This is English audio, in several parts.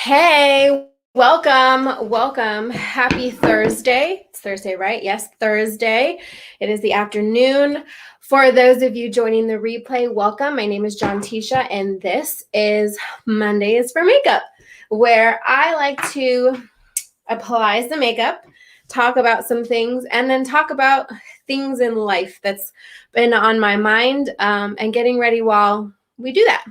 Hey, welcome. Happy Thursday. It's Thursday, right? Yes, Thursday. It is the afternoon. For those of you joining the replay, welcome. My name is John Tisha, and this is Mondays for Makeup, where I like to apply some makeup, talk about some things, and then talk about things in life that's been on my mind and getting ready while we do that.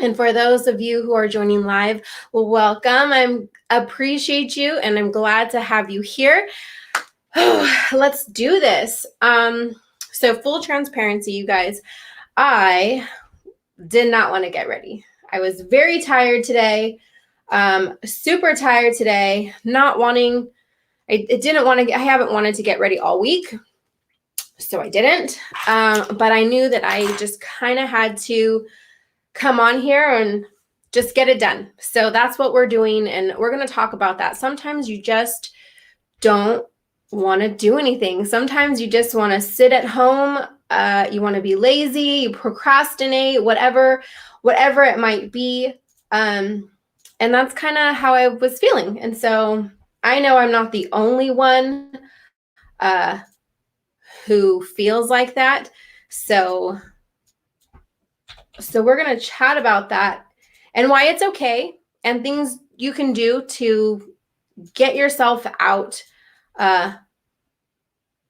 And for those of you who are joining live, well, welcome. I appreciate you and I'm glad to have you here. Let's do this. So full transparency, you guys, I did not want to get ready. I was very tired today, super tired today, not wanting, I haven't wanted to get ready all week. So I didn't, but I knew that I just kind of had to come on here and just get it done. So that's what we're doing. And we're going to talk about that. Sometimes you just don't want to do anything. Sometimes you just want to sit at home. You want to be lazy, you procrastinate, whatever it might be. And that's kind of how I was feeling. And so I know I'm not the only one who feels like that. So we're going to chat about that and why it's okay and things you can do to get yourself out of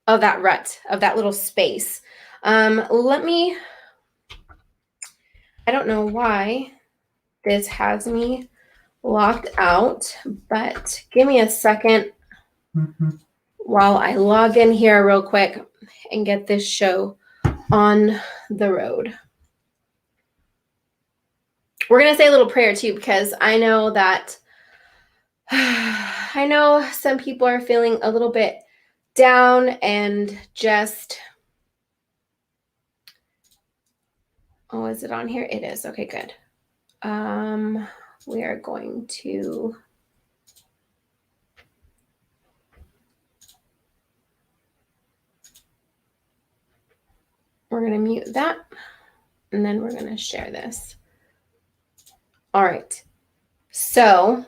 that rut, of that little space. I don't know why this has me locked out, but give me a second while I log in here real quick and get this show on the road. We're going to say a little prayer too, because I know that I know some people are feeling a little bit down and just, oh, is it on here? It is. Okay, good. We are going to, we're going to mute that and then we're going to share this. All right. So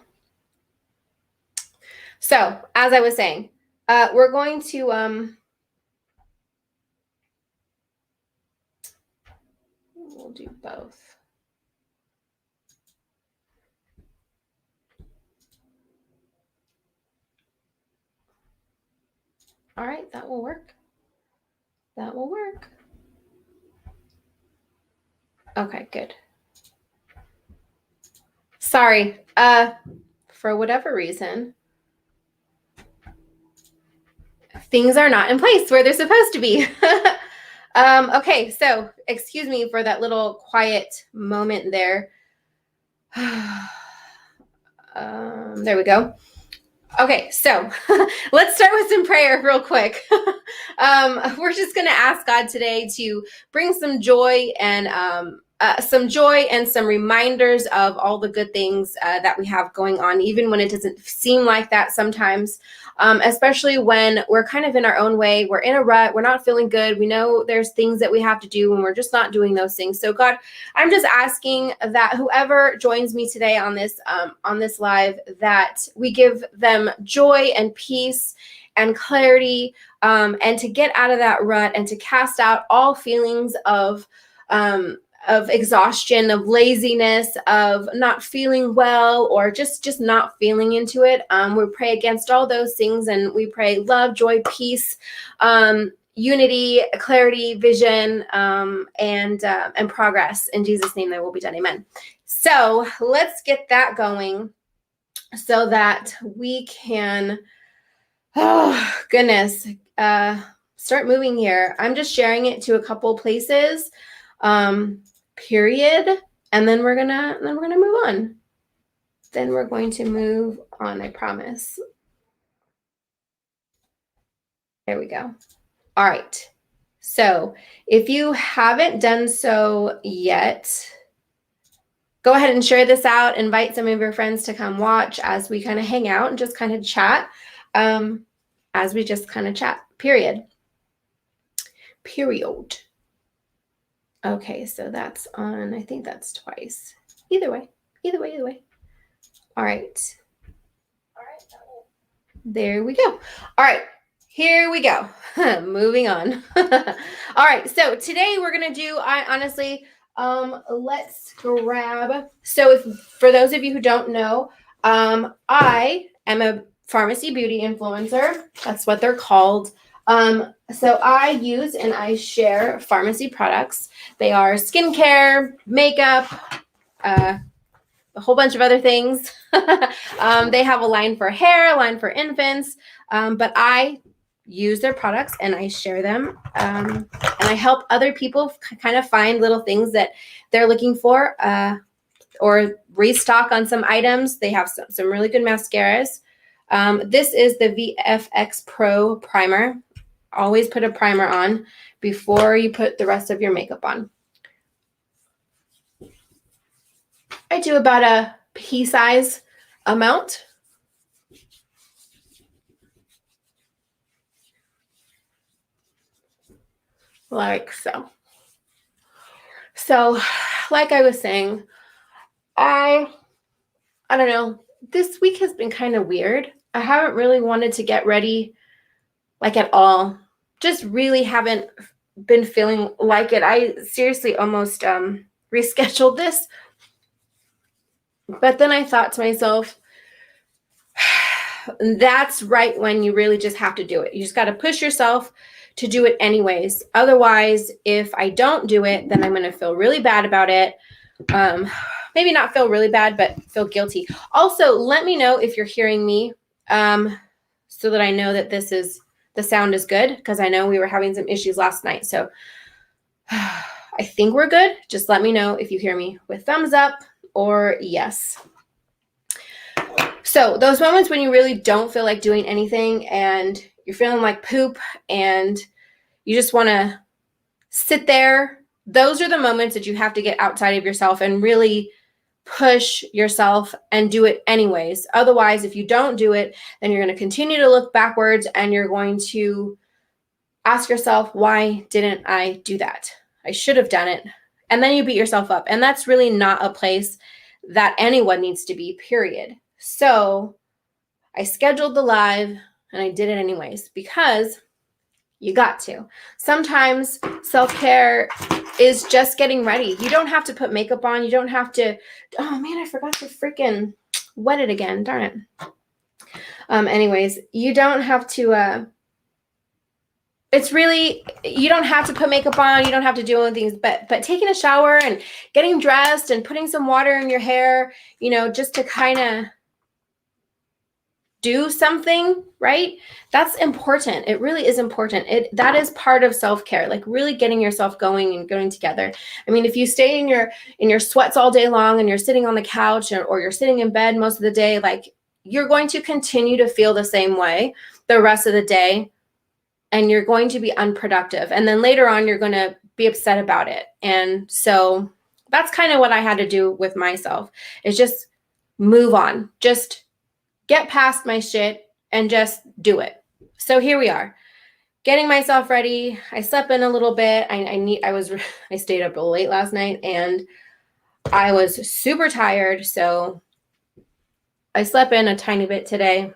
as I was saying, we're going to, we'll do both. All right, that will work. That will work. Okay, good. Sorry, for whatever reason, things are not in place where they're supposed to be. Okay, so excuse me for that little quiet moment there. There we go. Okay, so let's start with some prayer real quick. We're just going to ask God today to bring some joy and some reminders of all the good things that we have going on, even when it doesn't seem like that sometimes, especially when we're kind of in our own way. We're in a rut. We're not feeling good. We know there's things that we have to do and we're just not doing those things. So God, I'm just asking that whoever joins me today on this live, that we give them joy and peace and clarity, and to get out of that rut and to cast out all feelings of exhaustion, of laziness, of not feeling well, or just not feeling into it. We pray against all those things, and we pray love, joy, peace, unity, clarity, vision, and progress. In Jesus' name, that will be done. Amen. So let's get that going so that we can, oh goodness, start moving here. I'm just sharing it to a couple places, period, and then we're gonna move on. Then we're going to move on, I promise. There we go. All right. So if you haven't done so yet, go ahead and share this out. Invite some of your friends to come watch as we kind of hang out and just kind of chat. As we just kind of chat, period. Okay, so that's on, I think that's twice. Either way. All right. There we go. All right. Here we go. Moving on. All right. So today we're going to do, let's grab. So for those of you who don't know, I am a pharmacy beauty influencer. That's what they're called. So I use and I share pharmacy products. They are skincare, makeup, a whole bunch of other things. They have a line for hair, a line for infants, but I use their products and I share them, and I help other people kind of find little things that they're looking for, or restock on some items. They have some really good mascaras. This is the VFX Pro Primer. Always put a primer on before you put the rest of your makeup on. I do about a pea-size amount. Like so. So, like I was saying, I don't know, this week has been kind of weird. I haven't really wanted to get ready like at all. Just really haven't been feeling like it. I seriously almost rescheduled this. But then I thought to myself, that's right when you really just have to do it. You just got to push yourself to do it anyways. Otherwise, if I don't do it, then I'm going to feel really bad about it. Maybe not feel really bad, but feel guilty. Also, let me know if you're hearing me, so that I know that the sound is good, because I know we were having some issues last night. So I think we're good. Just let me know if you hear me with thumbs up or yes. So those moments when you really don't feel like doing anything and you're feeling like poop and you just want to sit there, those are the moments that you have to get outside of yourself and really push yourself and do it anyways. Otherwise, if you don't do it, then you're going to continue to look backwards and you're going to ask yourself, why didn't I do that? I should have done it. And then you beat yourself up. And that's really not a place that anyone needs to be, period. So I scheduled the live and I did it anyways, because you got to. Sometimes self-care is just getting ready. You don't have to put makeup on. You don't have to, oh man, I forgot to freaking wet it again. Darn it. Anyways, you don't have to, it's really, you don't have to put makeup on. You don't have to do all things, but taking a shower and getting dressed and putting some water in your hair, just to kind of do something, right? That's important. It really is important. That is part of self-care, like really getting yourself going and going together. I mean, if you stay in your sweats all day long and you're sitting on the couch or you're sitting in bed most of the day, like you're going to continue to feel the same way the rest of the day, and you're going to be unproductive. And then later on, you're going to be upset about it. And so that's kind of what I had to do with myself, is just move on. Just get past my shit and just do it. So here we are, getting myself ready. I slept in a little bit. I stayed up late last night and I was super tired. So I slept in a tiny bit today.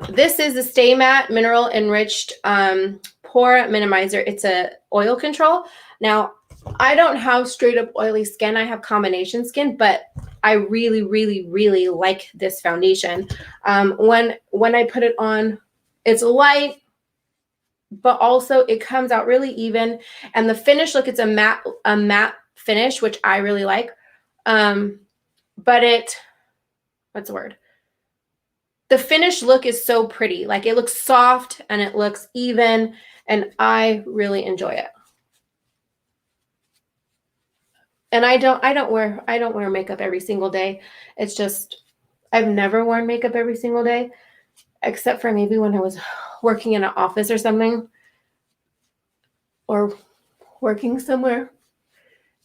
This is the Stay Matte Mineral Enriched Pore Minimizer. It's a oil control. Now, I don't have straight up oily skin. I have combination skin, but I really, really, really like this foundation. When I put it on, it's light, but also it comes out really even. And the finish, look, it's a matte finish, which I really like. But what's the word? The finished look is so pretty. Like it looks soft and it looks even, and I really enjoy it. And I don't wear makeup every single day. It's just, I've never worn makeup every single day, except for maybe when I was working in an office or something, or working somewhere.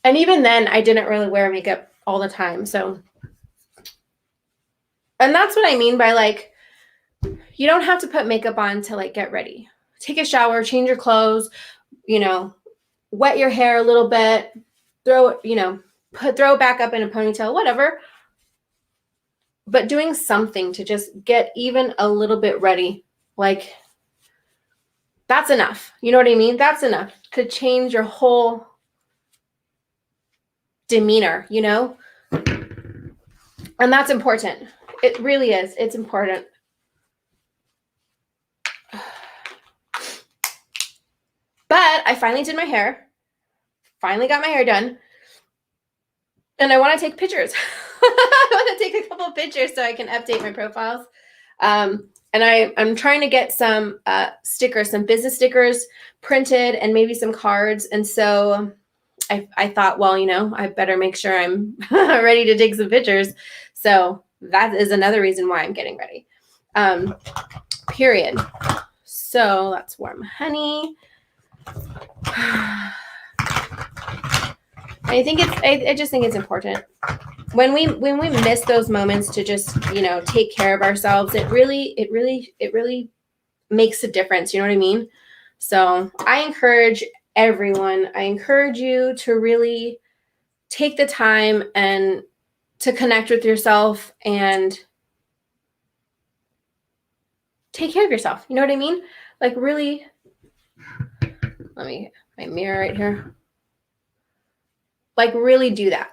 And even then I didn't really wear makeup all the time. So, and that's what I mean by like, you don't have to put makeup on to like get ready. Take a shower, change your clothes, wet your hair a little bit, throw it back up in a ponytail, whatever. but doing something to just get even a little bit ready, like that's enough. You know what I mean? That's enough to change your whole demeanor, you know? And that's important. It really is. It's important. But I finally did my hair. Finally got my hair done. And I want to take pictures. I want to take a couple of pictures so I can update my profiles. And I'm trying to get some stickers, some business stickers printed and maybe some cards. And so I thought, well, you know, I better make sure I'm ready to take some pictures. So that is another reason why I'm getting ready. Period. So that's warm honey. I just think it's important when we miss those moments to just, you know, take care of ourselves. It really makes a difference. You know what I mean? So I encourage everyone. I encourage you to really take the time and to connect with yourself and take care of yourself. You know what I mean? Like really, let me, my mirror right here. Like really do that,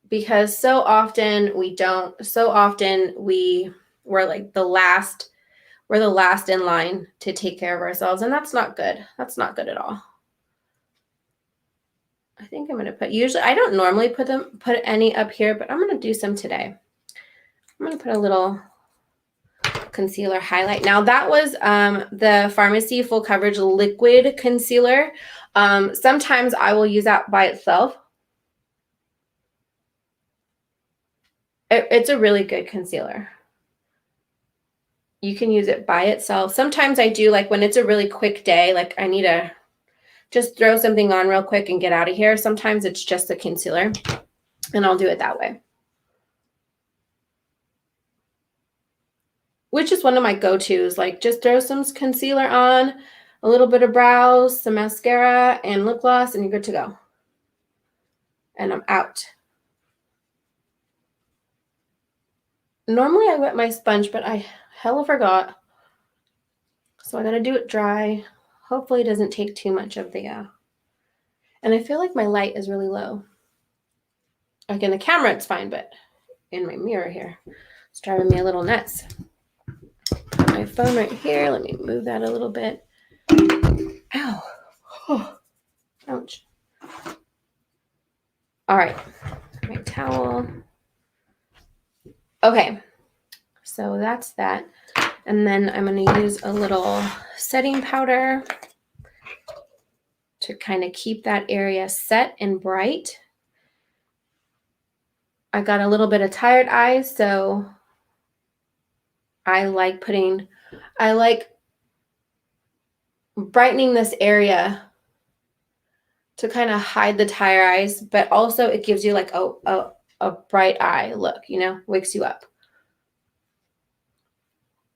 because so often we don't. So often we're like we're the last in line to take care of ourselves, and that's not good. That's not good at all. I think I'm going to put, usually I don't normally put any up here, but I'm going to do some today. I'm going to put a little concealer highlight. Now that was the Pharmacy Full Coverage Liquid Concealer. Sometimes I will use that by itself. It's a really good concealer. You can use it by itself. Sometimes I do, like when it's a really quick day, like I need to just throw something on real quick and get out of here. Sometimes it's just a concealer, and I'll do it that way, which is one of my go-tos. Like just throw some concealer on, a little bit of brows, some mascara, and lip gloss, and you're good to go. And I'm out. Normally I wet my sponge, but I hella forgot. So I gotta do it dry. Hopefully it doesn't take too much of the, and I feel like my light is really low. Like in the camera it's fine, but in my mirror here, it's driving me a little nuts. Put my phone right here. Let me move that a little bit. Ow. Oh. Ouch. All right, my towel. Okay, so that's that. And then I'm going to use a little setting powder to kind of keep that area set and bright. I got a little bit of tired eyes, so I like brightening this area to kind of hide the tired eyes, but also it gives you like a bright eye look, you know, wakes you up.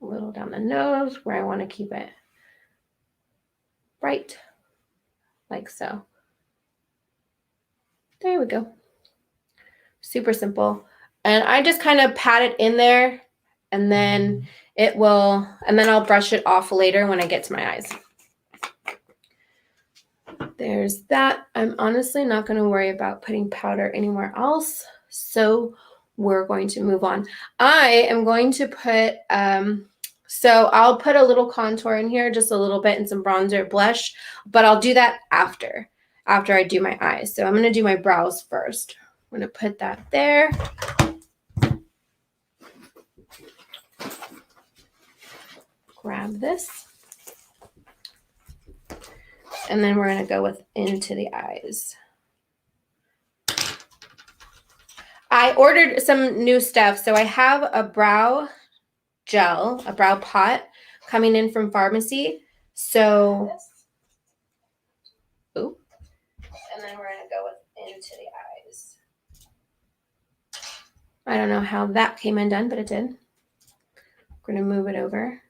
A little down the nose where I want to keep it bright, like so. There we go. Super simple. And I just kind of pat it in there, and then I'll brush it off later when I get to my eyes. There's that. I'm honestly not going to worry about putting powder anywhere else, so we're going to move on. I am going to put, so I'll put a little contour in here, just a little bit, and some bronzer blush, but I'll do that after I do my eyes. So I'm going to do my brows first. I'm going to put that there. Grab this. And then we're going to go into the eyes. I ordered some new stuff. So I have a brow gel, a brow pot coming in from Pharmacy. So, ooh. And then we're going to go into the eyes. I don't know how that came undone, but it did. We're going to move it over.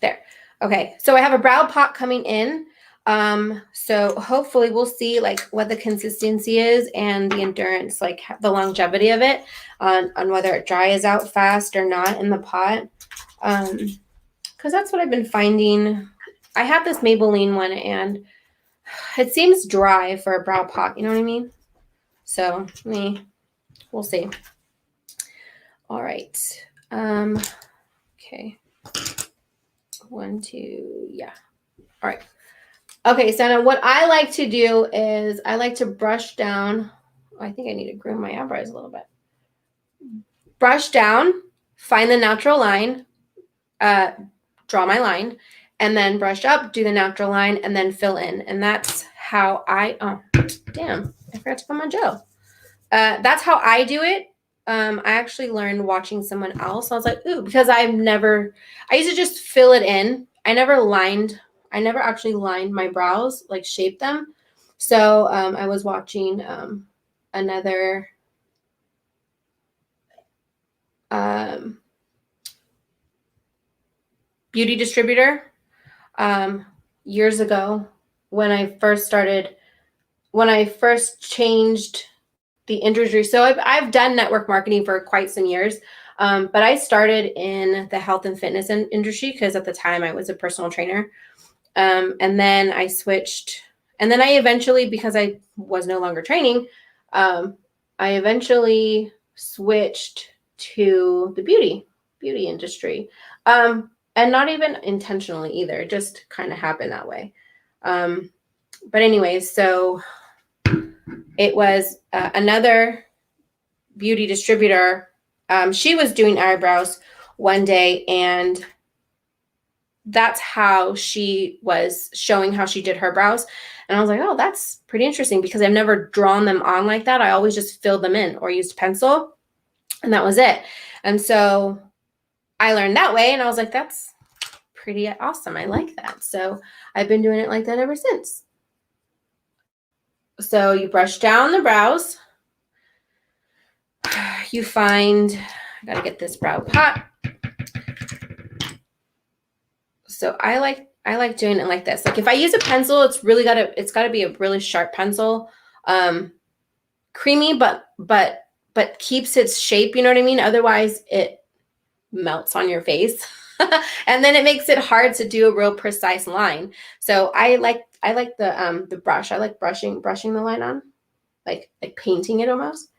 There. Okay. So I have a brow pot coming in. So hopefully we'll see like what the consistency is and the endurance, like the longevity of it on whether it dries out fast or not in the pot. Because that's what I've been finding. I have this Maybelline one and it seems dry for a brow pot, you know what I mean? So we'll see. All right. Okay. 1, 2, yeah. All right. Okay, so now what I like to do is I like to brush down. I think I need to groom my eyebrows a little bit. Brush down, find the natural line, draw my line, and then brush up, do the natural line, and then fill in. And that's how I forgot to put my gel. That's how I do it. I actually learned watching someone else. I was like, ooh, because I used to just fill it in. I never actually lined my brows, like shaped them. So I was watching another beauty distributor years ago when I first changed the industry. So I've done network marketing for quite some years, but I started in the health and fitness industry because at the time I was a personal trainer. And then I switched, and then I eventually, because I was no longer training, I eventually switched to the beauty industry. And not even intentionally either, it just kind of happened that way. But anyways, so it was another beauty distributor. She was doing eyebrows one day, and that's how she was showing how she did her brows. And I was like, oh, that's pretty interesting because I've never drawn them on like that. I always just filled them in or used pencil, and that was it. And so I learned that way, and I was like, that's pretty awesome. I like that. So I've been doing it like that ever since. So you brush down the brows. You find, I gotta get this brow pot. So I like doing it like this. Like if I use a pencil, it's gotta be a really sharp pencil. Creamy, but keeps its shape, you know what I mean? Otherwise it melts on your face. And then it makes it hard to do a real precise line. So I like the brush. I like brushing the line on, like painting it almost.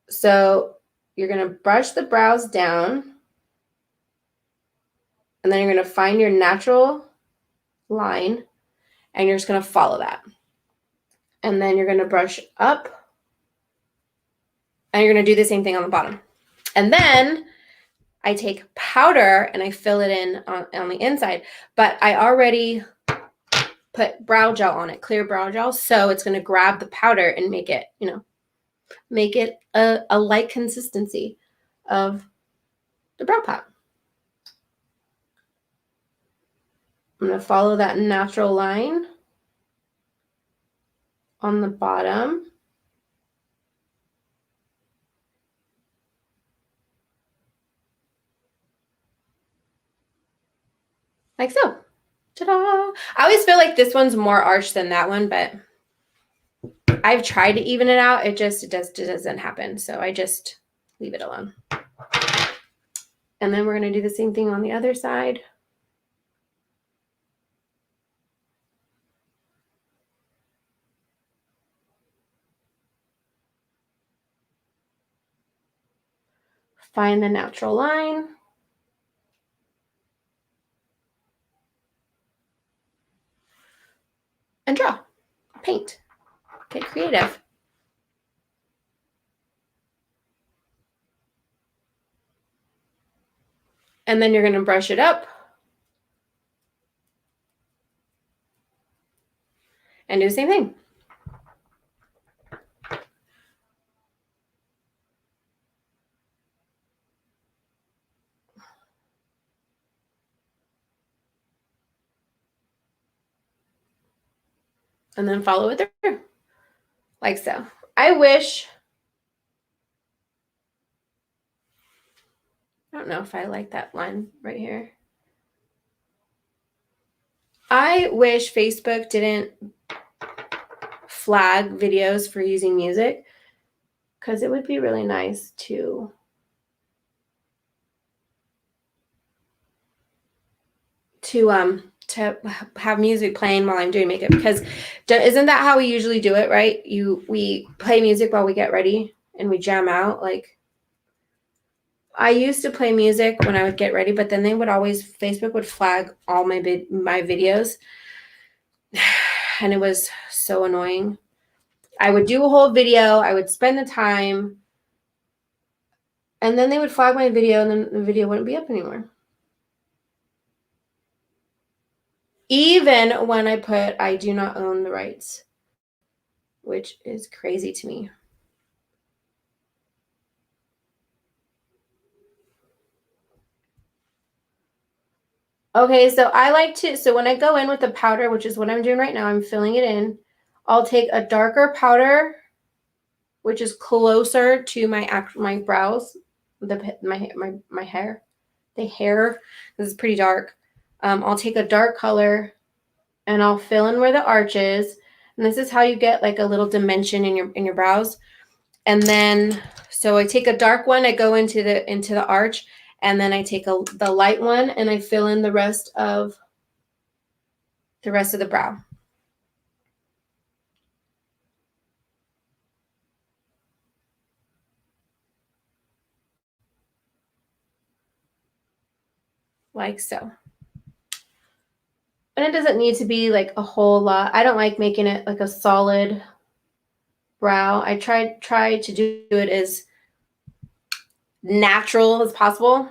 So you're gonna brush the brows down, and then you're gonna find your natural line, and you're just gonna follow that. And then you're gonna brush up, and you're gonna do the same thing on the bottom. And then I take powder and I fill it in on the inside, but I already put brow gel on it, clear brow gel. So it's going to grab the powder and make it a light consistency of the brow pot. I'm going to follow that natural line on the bottom. Like so. Ta-da! I always feel like this one's more arched than that one, but I've tried to even it out. It doesn't happen. So I just leave it alone. And then we're going to do the same thing on the other side. Find the natural line. And draw, paint, get creative. And then you're going to brush it up and do the same thing. And then follow it through, like so. I don't know if I like that line right here. I wish Facebook didn't flag videos for using music, because it would be really nice to have music playing while I'm doing makeup, because isn't that how we usually do it, right? We play music while we get ready and we jam out. Like, I used to play music when I would get ready, but then Facebook would flag all my videos, and it was so annoying. I would do a whole video, I would spend the time, and then they would flag my video, and then the video wouldn't be up anymore. Even when I put I do not own the rights, which is crazy to me. Okay, so when I go in with the powder, which is what I'm doing right now, I'm filling it in. I'll take a darker powder, which is closer to my brows, my hair, the hair. This is pretty dark. I'll take a dark color, and I'll fill in where the arch is. And this is how you get like a little dimension in your brows. And then, so I take a dark one, I go into the arch, and then I take the light one, and I fill in the rest of the brow. Like so. And it doesn't need to be like a whole lot. I don't like making it like a solid brow. I try to do it as natural as possible.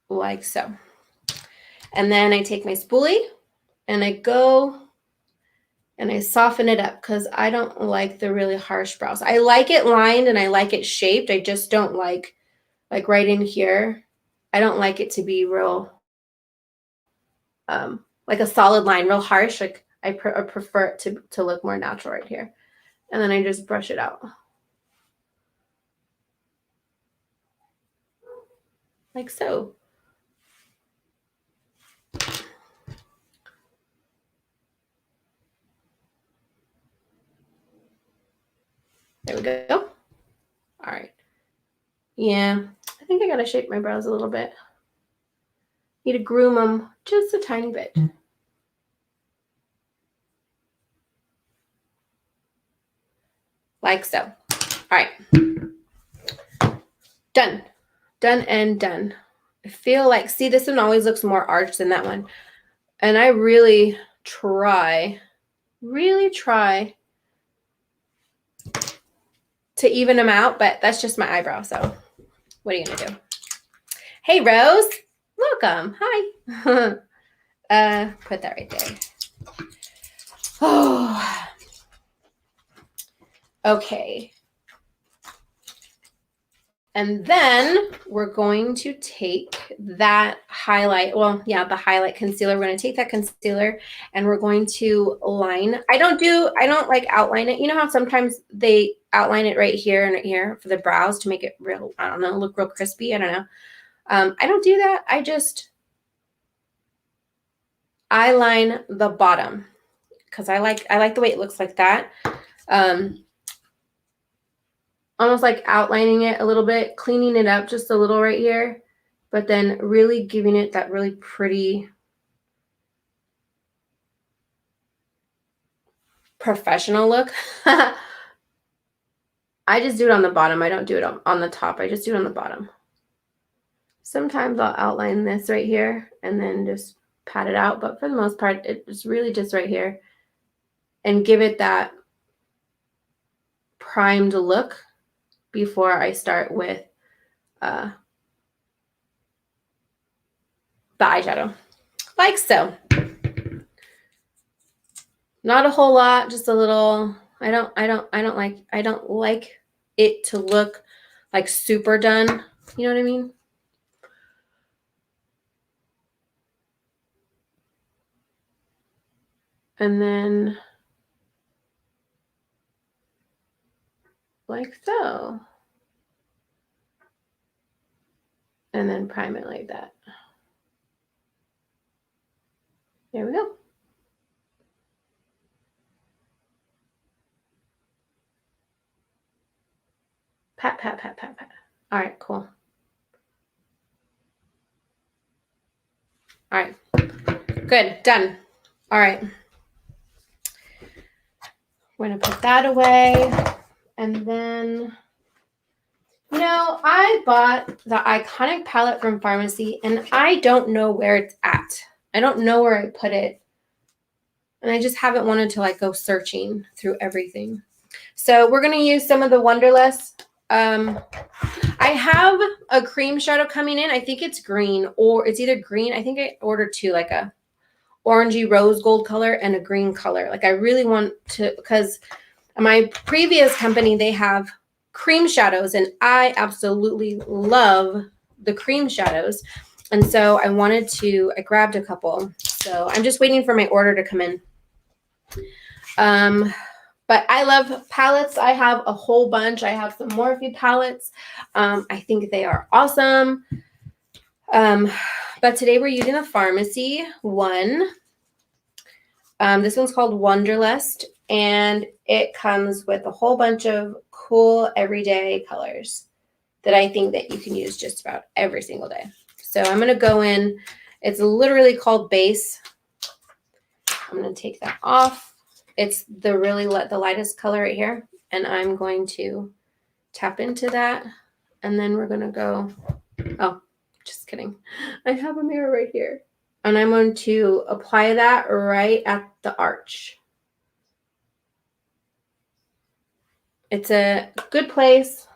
Like so. And then I take my spoolie and I go and I soften it up, because I don't like the really harsh brows. I like it lined and I like it shaped. I just don't like right in here, I don't like it to be real, like a solid line, real harsh. Like I prefer it to look more natural right here. And then I just brush it out. Like so. There we go. All right. Yeah, I think I gotta shape my brows a little bit. Need to groom them just a tiny bit. Like so. All right. Done. Done and done. I feel like, see, this one always looks more arched than that one. And I really try to even them out, but that's just my eyebrow. So what are you gonna do? Hey, Rose, welcome. Hi. Put that right there. Oh, okay. And then we're going to take that highlight. Well, yeah, the highlight concealer. We're going to take that concealer and we're going to line. I don't like outline it. You know how sometimes they outline it right here and right here for the brows to make it real, I don't know, look real crispy. I don't know. I don't do that. I line the bottom because I like the way it looks like that. Almost like outlining it a little bit, cleaning it up just a little right here, but then really giving it that really pretty professional look. I just do it on the bottom. I don't do it on the top. I just do it on the bottom. Sometimes I'll outline this right here and then just pat it out, but for the most part, it's really just right here, and give it that primed look before I start with the eyeshadow, like so. Not a whole lot, just a little. I don't like it to look like super done. You know what I mean? And then like so. And then prime it like that. There we go. Pat, pat, pat, pat, pat. All right, cool. All right, good, done. All right. We're gonna put that away. And then, you know, I bought the Iconic palette from Pharmacy and I don't know where it's at. I don't know where I put it. And I just haven't wanted to like go searching through everything. So we're gonna use some of the Wonderlust. I have a cream shadow coming in. I think it's green, or it's either green. I think I ordered two, like a orangey rose gold color and a green color. Like I really want to, because my previous company, they have cream shadows and I absolutely love the cream shadows. And so I grabbed a couple. So I'm just waiting for my order to come in. But I love palettes. I have a whole bunch. I have some Morphe palettes. I think they are awesome. But today we're using the Pharmacy one. This one's called Wonderlust, and it comes with a whole bunch of cool everyday colors that I think that you can use just about every single day. So I'm going to go in. It's literally called Base. I'm going to take that off. It's the lightest color right here, and I'm going to tap into that, and then we're going to go, oh, just kidding. I have a mirror right here, and I'm going to apply that right at the arch. It's a good place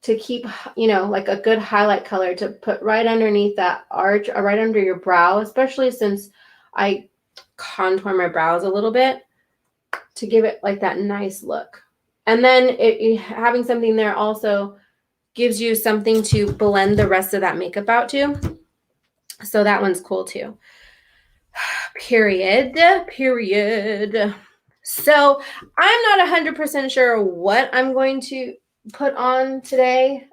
to keep, you know, like a good highlight color to put right underneath that arch or right under your brow, especially since I contour my brows a little bit to give it like that nice look. And then having something there also gives you something to blend the rest of that makeup out to. So that one's cool too. Period. So I'm not 100% sure what I'm going to put on today.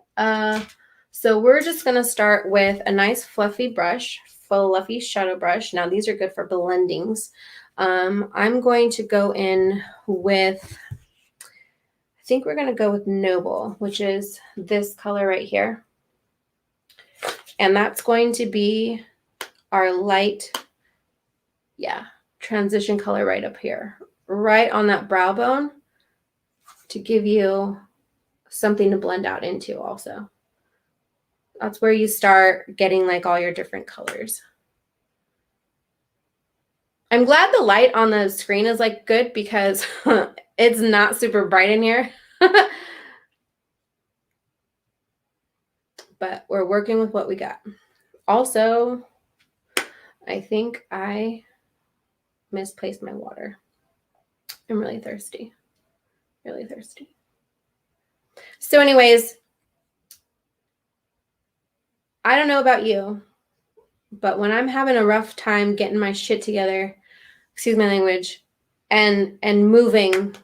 So we're just going to start with a nice fluffy brush, fluffy shadow brush. Now these are good for blendings. I'm going to go in with, I think we're going to go with Noble, which is this color right here. And that's going to be our light, transition color right up here, right on that brow bone, to give you something to blend out into also. That's where you start getting like all your different colors. I'm glad the light on the screen is like good because it's not super bright in here. But we're working with what we got. Also, I think I misplaced my water. I'm really thirsty. Really thirsty. So anyways, I don't know about you, but when I'm having a rough time getting my shit together, excuse my language, and moving,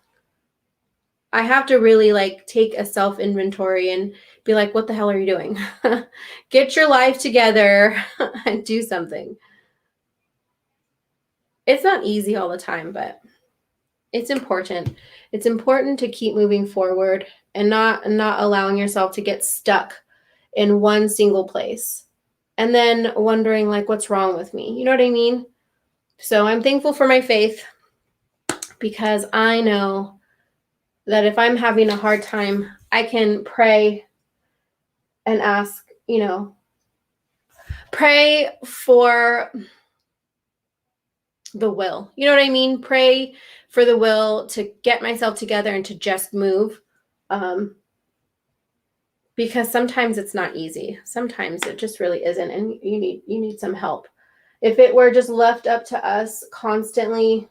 I have to really like take a self-inventory and be like, what the hell are you doing? Get your life together and do something. It's not easy all the time, but it's important. It's important to keep moving forward and not allowing yourself to get stuck in one single place and then wondering like, what's wrong with me? You know what I mean? So I'm thankful for my faith because I know that if I'm having a hard time, I can pray and ask, you know, pray for the will. You know what I mean? Pray for the will to get myself together and to just move. Because sometimes it's not easy. Sometimes it just really isn't, and you need some help. If it were just left up to us constantly,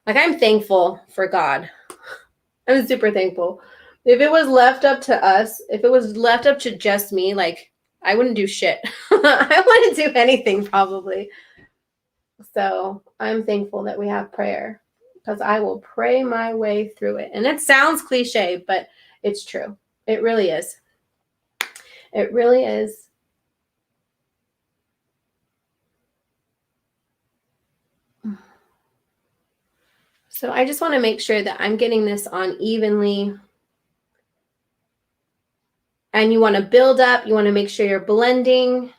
like I'm thankful for God. I'm super thankful. If it was left up to us, if it was left up to just me, like I wouldn't do shit. I wouldn't do anything probably. So I'm thankful that we have prayer because I will pray my way through it. And it sounds cliche, but it's true. It really is. It really is. So I just want to make sure that I'm getting this on evenly. And you want to build up, you want to make sure you're blending.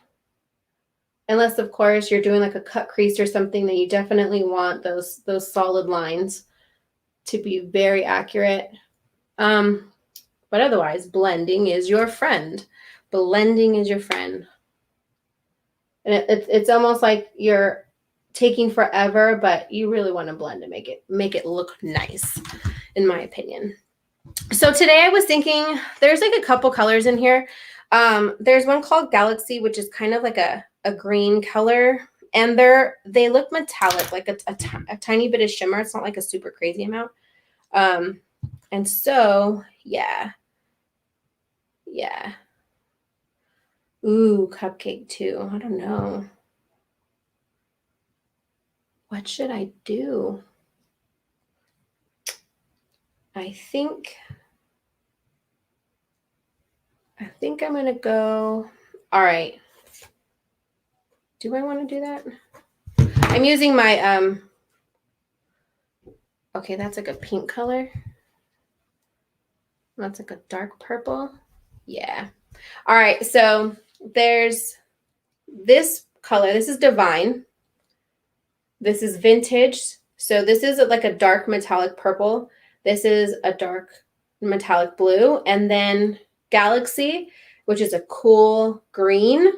Unless, of course, you're doing like a cut crease or something, that you definitely want those solid lines to be very accurate. But otherwise, blending is your friend. Blending is your friend. And it's almost like you're taking forever, but you really want to blend to make it look nice, in my opinion. So today I was thinking there's like a couple colors in here. There's one called Galaxy, which is kind of like a green color, and they look metallic, like a tiny bit of shimmer. It's not like a super crazy amount. And so yeah. Ooh, Cupcake too. I don't know. What should I do? I think I'm gonna go. All right. Do I want to do that? I'm using my okay, that's like a pink color. That's like a dark purple. Yeah. All right, so there's this color. This is Divine. This is Vintage. So this is like a dark metallic purple. This is a dark metallic blue. And then Galaxy, which is a cool green.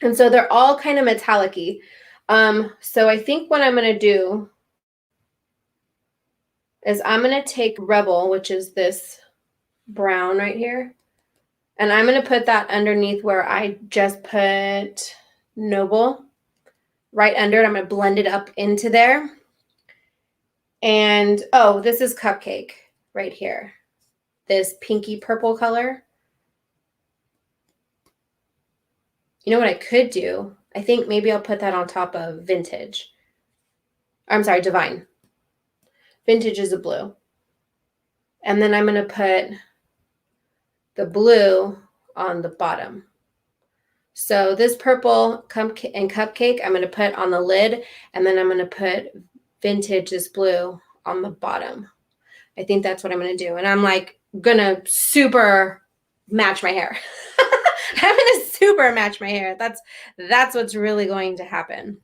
And so they're all kind of metallic-y. So I think what I'm going to do is I'm going to take Rebel, which is this brown right here, and I'm going to put that underneath where I just put Noble, right under it. I'm going to blend it up into there. And oh, this is Cupcake right here, this pinky purple color. You know what I could do? I think maybe I'll put that on top of Vintage. I'm sorry, Divine. Vintage is a blue. And then I'm going to put the blue on the bottom. So this purple and Cupcake, I'm going to put on the lid, and then I'm going to put Vintage, this blue, on the bottom. I think that's what I'm going to do. And I'm like going to super match my hair. I'm going to super match my hair. That's what's really going to happen.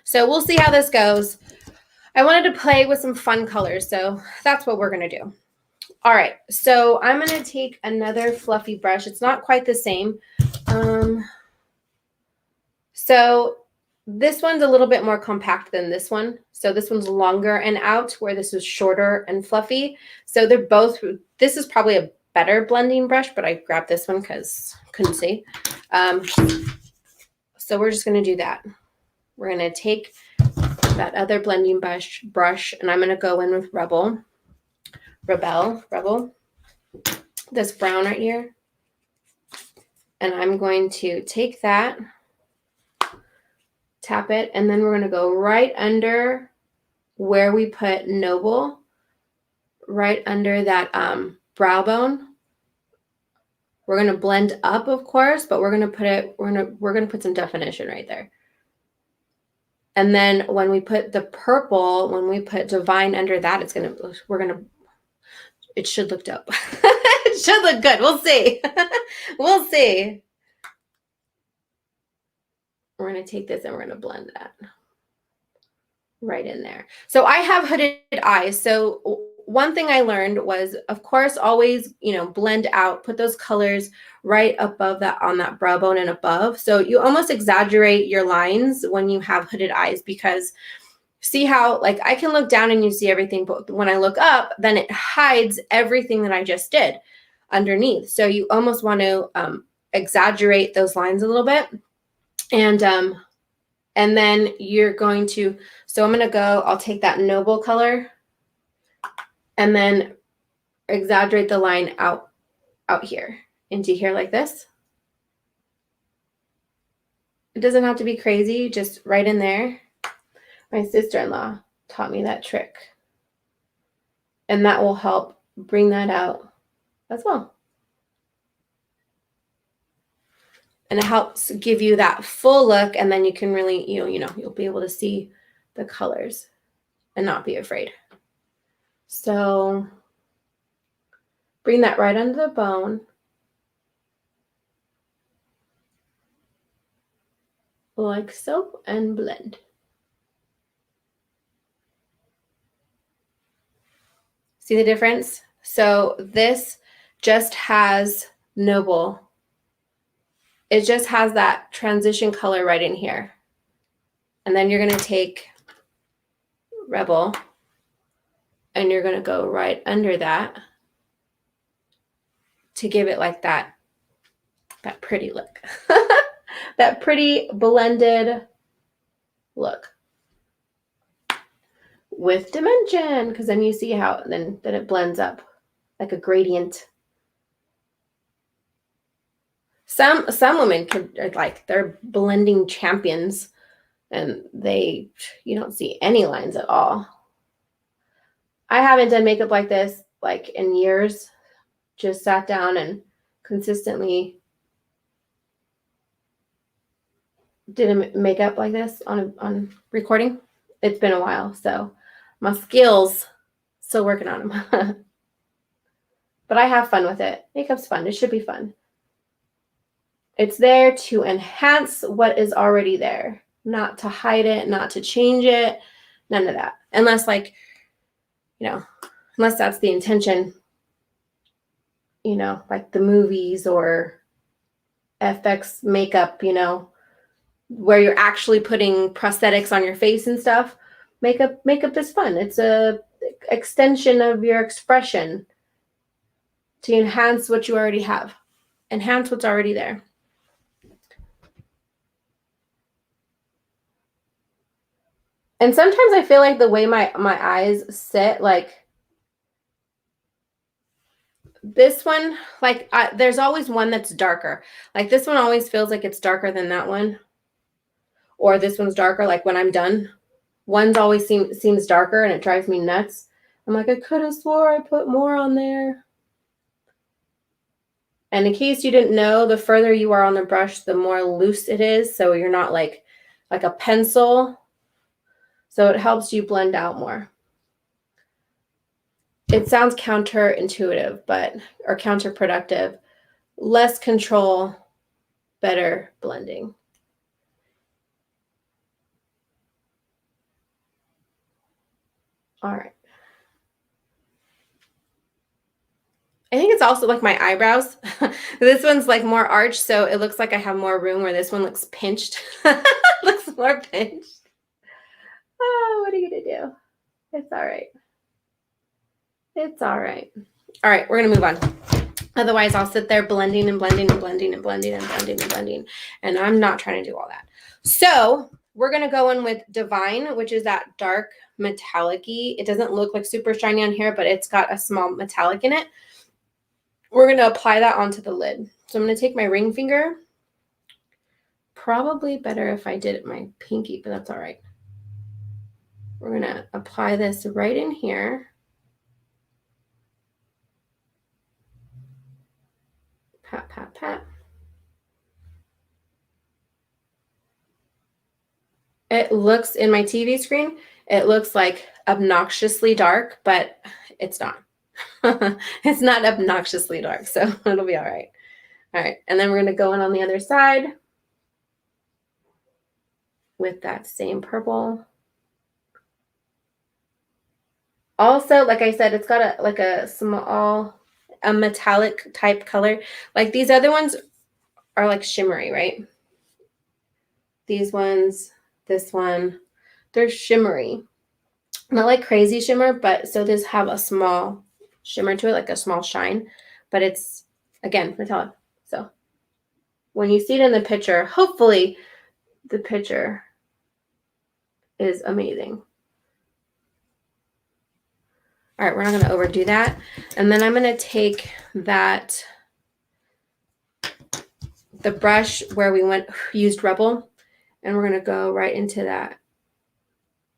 So we'll see how this goes. I wanted to play with some fun colors, so that's what we're going to do. All right, so I'm going to take another fluffy brush. It's not quite the same. So this one's a little bit more compact than this one. So this one's longer and out, where this is shorter and fluffy. So they're both, this is probably a better blending brush, but I grabbed this one because I couldn't see. So we're just going to do that. We're going to take that other blending brush, and I'm going to go in with Rebel, this brown right here. And I'm going to take that, tap it, and then we're going to go right under where we put Noble, right under that brow bone. We're going to blend up, of course, but we're going to put some definition right there. And then when we put the purple, when we put Divine under that, it should look dope. It should look good. We'll see. We'll see. We're going to take this and we're going to blend that right in there. So I have hooded eyes. So one thing I learned was, of course, always, blend out, put those colors right above that, on that brow bone and above. So you almost exaggerate your lines when you have hooded eyes, because see how, like, I can look down and you see everything, but when I look up, then it hides everything that I just did underneath. So you almost want to exaggerate those lines a little bit. And then you're going to, so I'm going to I'll take that Noble color and then exaggerate the line out here into here like this. It doesn't have to be crazy, just right in there. My sister-in-law taught me that trick, and that will help bring that out as well. And it helps give you that full look, and then you can really, you'll be able to see the colors. and not be afraid. So bring that right under the bone. Like so, and blend. See the difference? So this just has Noble. It just has that transition color right in here. And then you're going to take Rebel and you're going to go right under that to give it like that pretty look. That pretty blended look with dimension, because then you see how then it blends up like a gradient. Some women could, like, they're blending champions and you don't see any lines at all. I haven't done makeup like this like in years. Just sat down and consistently did a makeup like this on recording. It's been a while, so my skills still working on them. But I have fun with it. Makeup's fun. It should be fun. It's there to enhance what is already there, not to hide it, not to change it, none of that. Unless, like, unless that's the intention, like the movies or FX makeup, where you're actually putting prosthetics on your face and stuff. Makeup is fun. It's a extension of your expression to enhance what you already have. Enhance what's already there. And sometimes I feel like the way my eyes sit, like this one, like there's always one that's darker. Like this one always feels like it's darker than that one. Or this one's darker, like when I'm done. One's always seems darker and it drives me nuts. I'm like, I could have swore I put more on there. And in case you didn't know, the further you are on the brush, the more loose it is. So you're not like a pencil. So it helps you blend out more. It sounds counterintuitive, or counterproductive. Less control, better blending. All right. I think it's also like my eyebrows. This one's like more arched, so it looks like I have more room, where this one looks pinched. Looks more pinched. Oh, what are you gonna do? It's all right. It's all right. All right, we're gonna move on. Otherwise, I'll sit there blending and blending and blending and blending and blending and blending, and I'm not trying to do all that. So we're gonna go in with Divine, which is that dark metallic-y. It doesn't look like super shiny on here, but it's got a small metallic in it. We're going to apply that onto the lid. So I'm going to take my ring finger. Probably better if I did it my pinky, but that's all right. We're going to apply this right in here. Pat, pat, pat. It looks, in my TV screen, it looks like obnoxiously dark, but it's not. It's not obnoxiously dark, so it'll be all right. All right, and then we're going to go in on the other side with that same purple. Also, like I said, it's got a metallic type color. Like these other ones are like shimmery, right? These ones, this one, they're shimmery. Not like crazy shimmer, but so this have a small shimmer to it, like a small shine, but it's, again, metallic. So when you see it in the picture, hopefully the picture is amazing. All right, we're not going to overdo that. And then I'm going to take the brush where we used Rebel, and we're going to go right into that,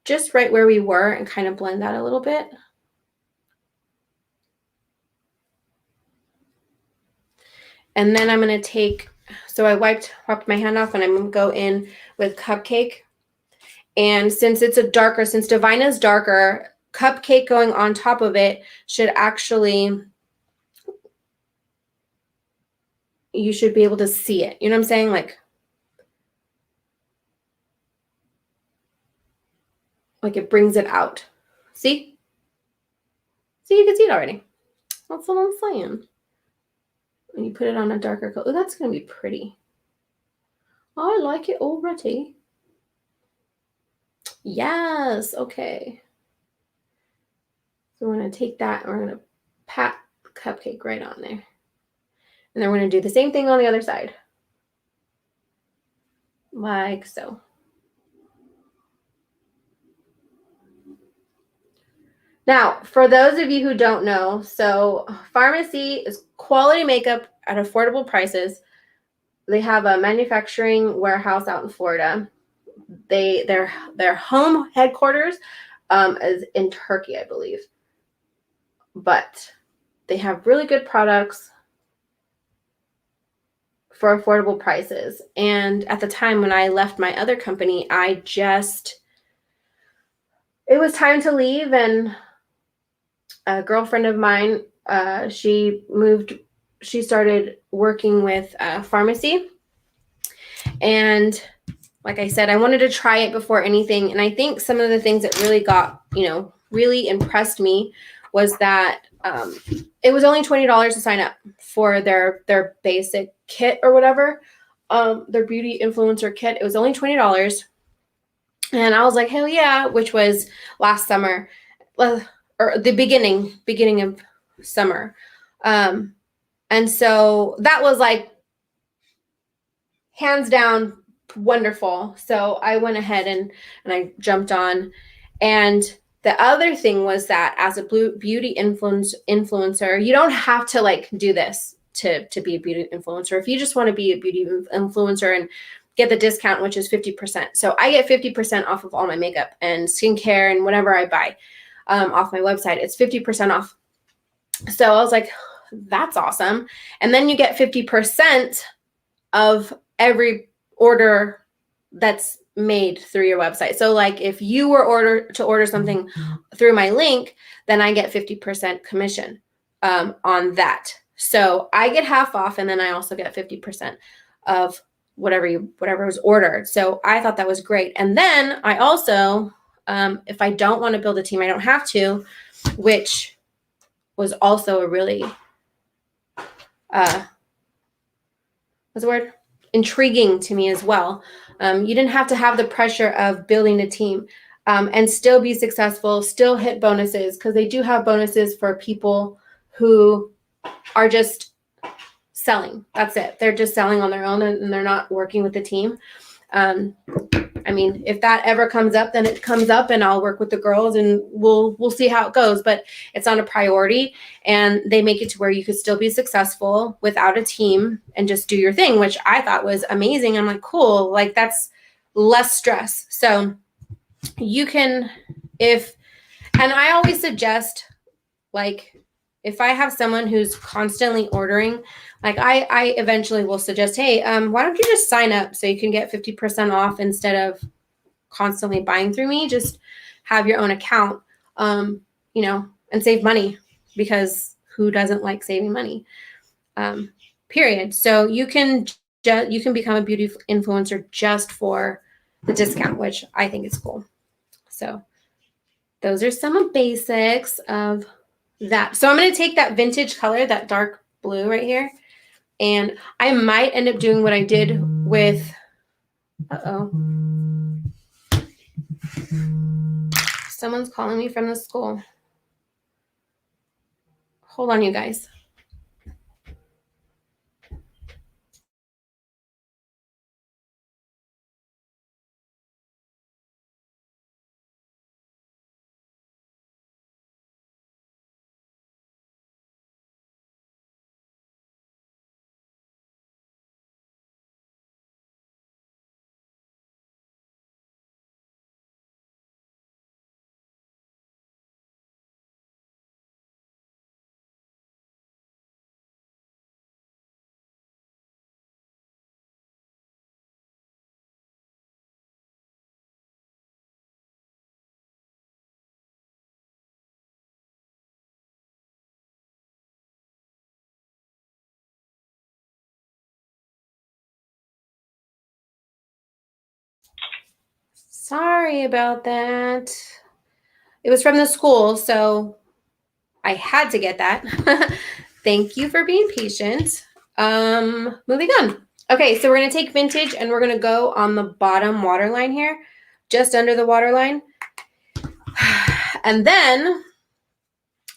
just right where we were, and kind of blend that a little bit. And then I'm going to take, so I wiped my hand off, and I'm going to go in with Cupcake. And since it's a darker, since Divina is darker, Cupcake going on top of it should actually, you should be able to see it. You know what I'm saying? Like it brings it out. See? See, you can see it already. That's what I'm saying. When you put it on a darker color, oh, that's going to be pretty. I like it already. Yes, okay. So we're going to take that and we're going to pat the Cupcake right on there. And then we're going to do the same thing on the other side. Like so. Now, for those of you who don't know, so Farmacy is quality makeup at affordable prices. They have a manufacturing warehouse out in Florida. Their home headquarters is in Turkey, I believe. But they have really good products for affordable prices. And at the time when I left my other company, it was time to leave, and a girlfriend of mine, she started working with Farmacy. And like I said, I wanted to try it before anything. And I think some of the things that really really impressed me was that it was only $20 to sign up for their basic kit or whatever, their beauty influencer kit. It was only $20. And I was like, hell yeah, which was last summer, or the beginning of summer. And so that was like hands down wonderful. So I went ahead and I jumped on. And the other thing was that as a beauty influencer, you don't have to like do this to be a beauty influencer. If you just want to be a beauty influencer and get the discount, which is 50%. So I get 50% off of all my makeup and skincare and whatever I buy off my website. It's 50% off. So I was like, that's awesome. And then you get 50% of every order that's made through your website. So like if you were to order something through my link, then I get 50% commission on that. So I get half off, and then I also get 50% of whatever was ordered. So I thought that was great. And then I also, if I don't want to build a team, I don't have to, which was also a really, what's the word? Intriguing to me as well. You didn't have to have the pressure of building a team and still be successful, still hit bonuses, because they do have bonuses for people who are just selling. That's it. They're just selling on their own and they're not working with the team. I mean, if that ever comes up, then it comes up and I'll work with the girls and we'll see how it goes, but it's not a priority. And they make it to where you could still be successful without a team and just do your thing, which I thought was amazing. I'm like, cool, like that's less stress. So you can, and I always suggest, like, if I have someone who's constantly ordering, like I eventually will suggest, hey, why don't you just sign up so you can get 50% off instead of constantly buying through me? Just have your own account, and save money, because who doesn't like saving money? Period. So you can become a beauty influencer just for the discount, which I think is cool. So those are some basics of that. So I'm going to take that vintage color, that dark blue right here, and I might end up doing what I did with, someone's calling me from the school. Hold on, you guys. Sorry about that. It was from the school, so I had to get that. Thank you for being patient. Moving on. Okay, so we're going to take vintage and we're going to go on the bottom waterline here, just under the waterline. And then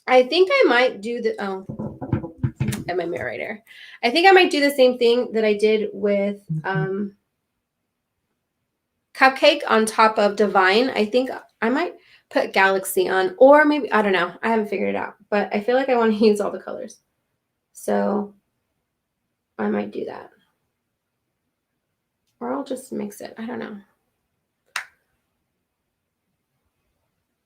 I think I might do the, at my mirror right here. I think I might do the same thing that I did with Cupcake on top of Divine. I think I might put Galaxy on, or maybe, I don't know. I haven't figured it out, but I feel like I want to use all the colors. So I might do that. Or I'll just mix it. I don't know.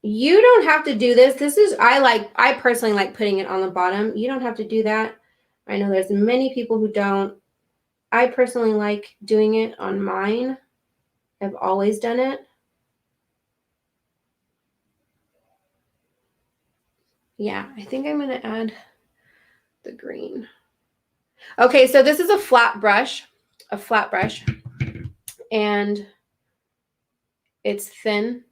You don't have to do this. This is, I personally like putting it on the bottom. You don't have to do that. I know there's many people who don't. I personally like doing it on mine. I've always done it. Yeah, I think I'm going to add the green. Okay, so this is a flat brush, and it's thin.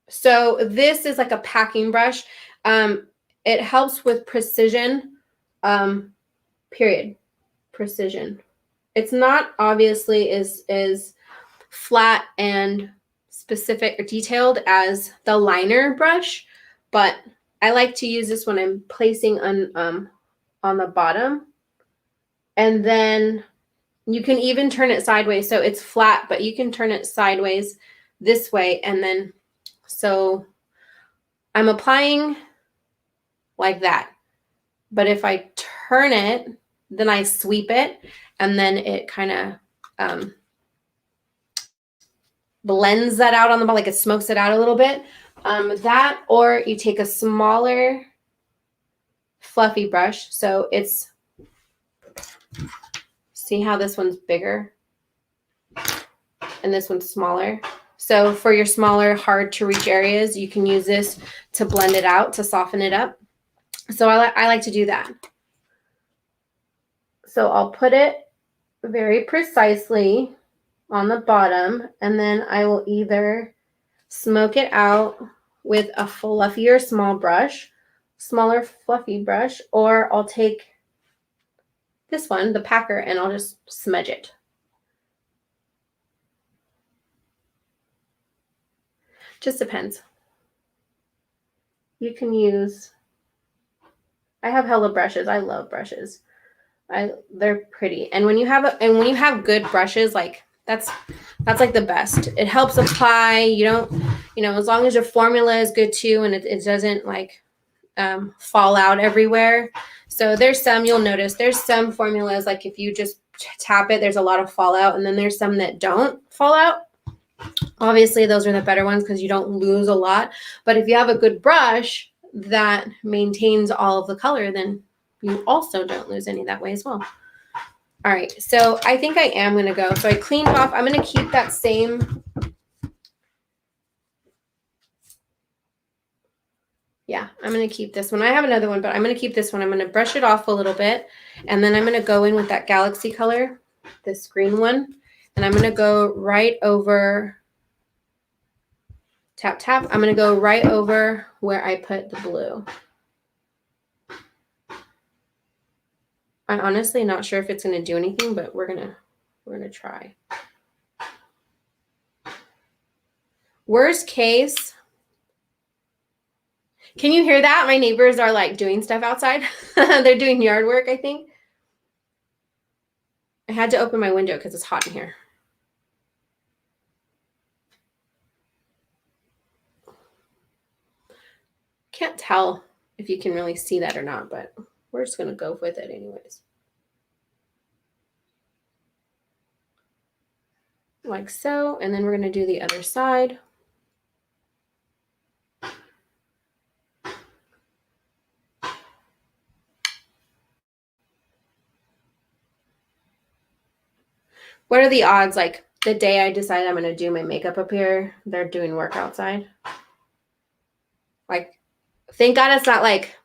So this is like a packing brush. It helps with precision, period. Precision. It's not obviously as flat and specific or detailed as the liner brush, but I like to use this when I'm placing on the bottom. And then you can even turn it sideways. So it's flat, but you can turn it sideways this way. And then, so I'm applying like that. But if I turn it, then I sweep it, and then it kind of blends that out on the bottom, like it smokes it out a little bit. That, or you take a smaller fluffy brush. So it's, see how this one's bigger and this one's smaller. So for your smaller, hard to reach areas, you can use this to blend it out, to soften it up. So I like to do that. So I'll put it very precisely on the bottom, and then I will either smoke it out with a fluffier smaller fluffy brush, or I'll take this one, the packer, and I'll just smudge it. Just depends. You can use, I have hella brushes. I love brushes. They're pretty. And when you have good brushes, like that's like the best. It helps apply. You don't, as long as your formula is good too, and it doesn't like fall out everywhere. So there's some, you'll notice there's some formulas, like if you just tap it, there's a lot of fallout, and then there's some that don't fall out. Obviously those are the better ones because you don't lose a lot. But if you have a good brush that maintains all of the color, then you also don't lose any that way as well. All right, so I think I am going to go. So I cleaned off. I'm going to keep that same. Yeah, I'm going to keep this one. I have another one, but I'm going to keep this one. I'm going to brush it off a little bit, and then I'm going to go in with that Galaxy color, this green one, and I'm going to go right over, tap, tap. I'm going to go right over where I put the blue. I'm honestly not sure if it's going to do anything, but we're going to try. Worst case, can you hear that? My neighbors are like doing stuff outside. They're doing yard work, I think. I had to open my window because it's hot in here. Can't tell if you can really see that or not, but we're just going to go with it anyways. Like so, and then we're going to do the other side. What are the odds, like the day I decide I'm going to do my makeup up here, they're doing work outside? Like, thank God it's not like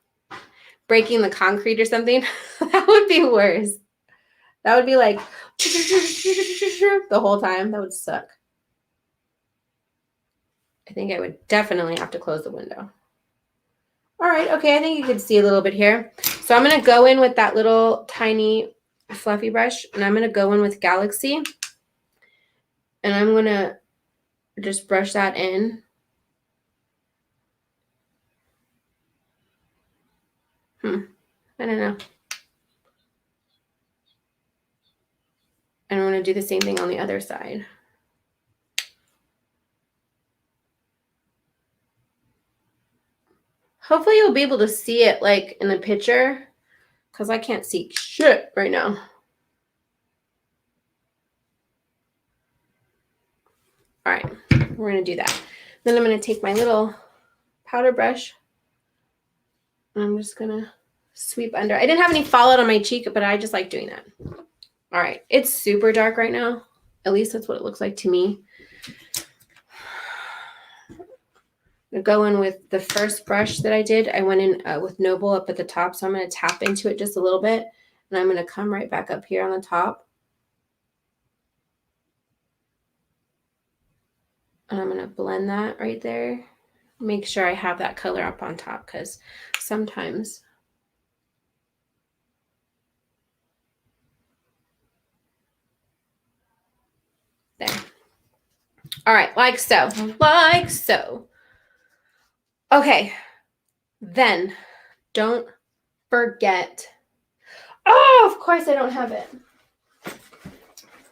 breaking the concrete or something. That would be worse. That would be like the whole time. That would suck. I think I would definitely have to close the window. All right, okay, I think you can see a little bit here. So I'm going to go in with that little tiny fluffy brush, and I'm going to go in with Galaxy, and I'm going to just brush that in. I don't know. And I'm going to do the same thing on the other side. Hopefully you'll be able to see it like in the picture, because I can't see shit right now. All right, we're going to do that. Then I'm going to take my little powder brush, and I'm just going to sweep under. I didn't have any fallout on my cheek, but I just like doing that. All right, it's super dark right now. At least that's what it looks like to me. I'm going to go in with the first brush that I did. I went in with Noble up at the top, so I'm going to tap into it just a little bit, and I'm going to come right back up here on the top. And I'm going to blend that right there. Make sure I have that color up on top, because sometimes there. All right, like so. Like so. Okay. Then don't forget. Oh, of course I don't have it.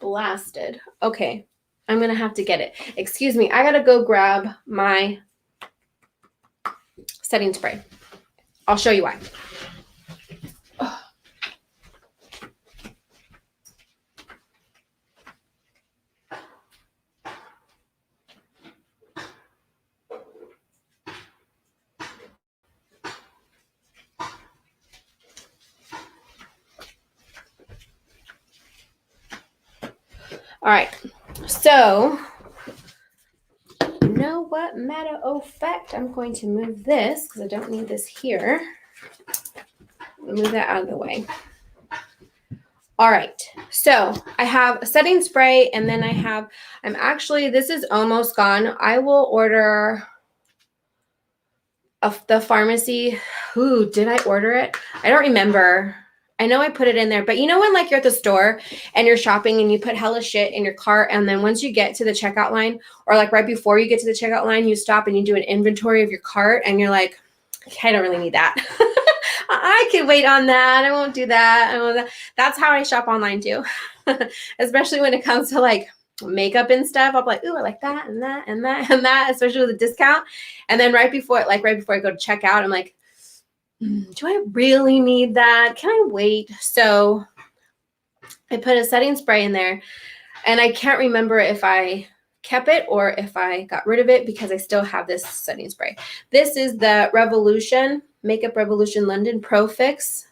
Blasted. Okay. I'm going to have to get it. Excuse me. I got to go grab my setting spray. I'll show you why. All right. So, you know what? Matter of fact, I'm going to move this because I don't need this here. Move that out of the way. All right, so I have a setting spray, and then this is almost gone. I will order the pharmacy. Ooh, did I order it? I don't remember. I know I put it in there, but you know when like you're at the store and you're shopping and you put hella shit in your cart, and then once you get to the checkout line, or like right before you get to the checkout line, you stop and you do an inventory of your cart, and you're like, okay, I don't really need that. I can wait on that. I won't do that. That's how I shop online too. Especially when it comes to like makeup and stuff. I'm like, ooh, I like that and that and that and that, especially with a discount. And then right before I go to check out, I'm like, do I really need that? Can I wait? So I put a setting spray in there, and I can't remember if I kept it or if I got rid of it, because I still have this setting spray. This is the Revolution, Makeup Revolution London Pro Fix.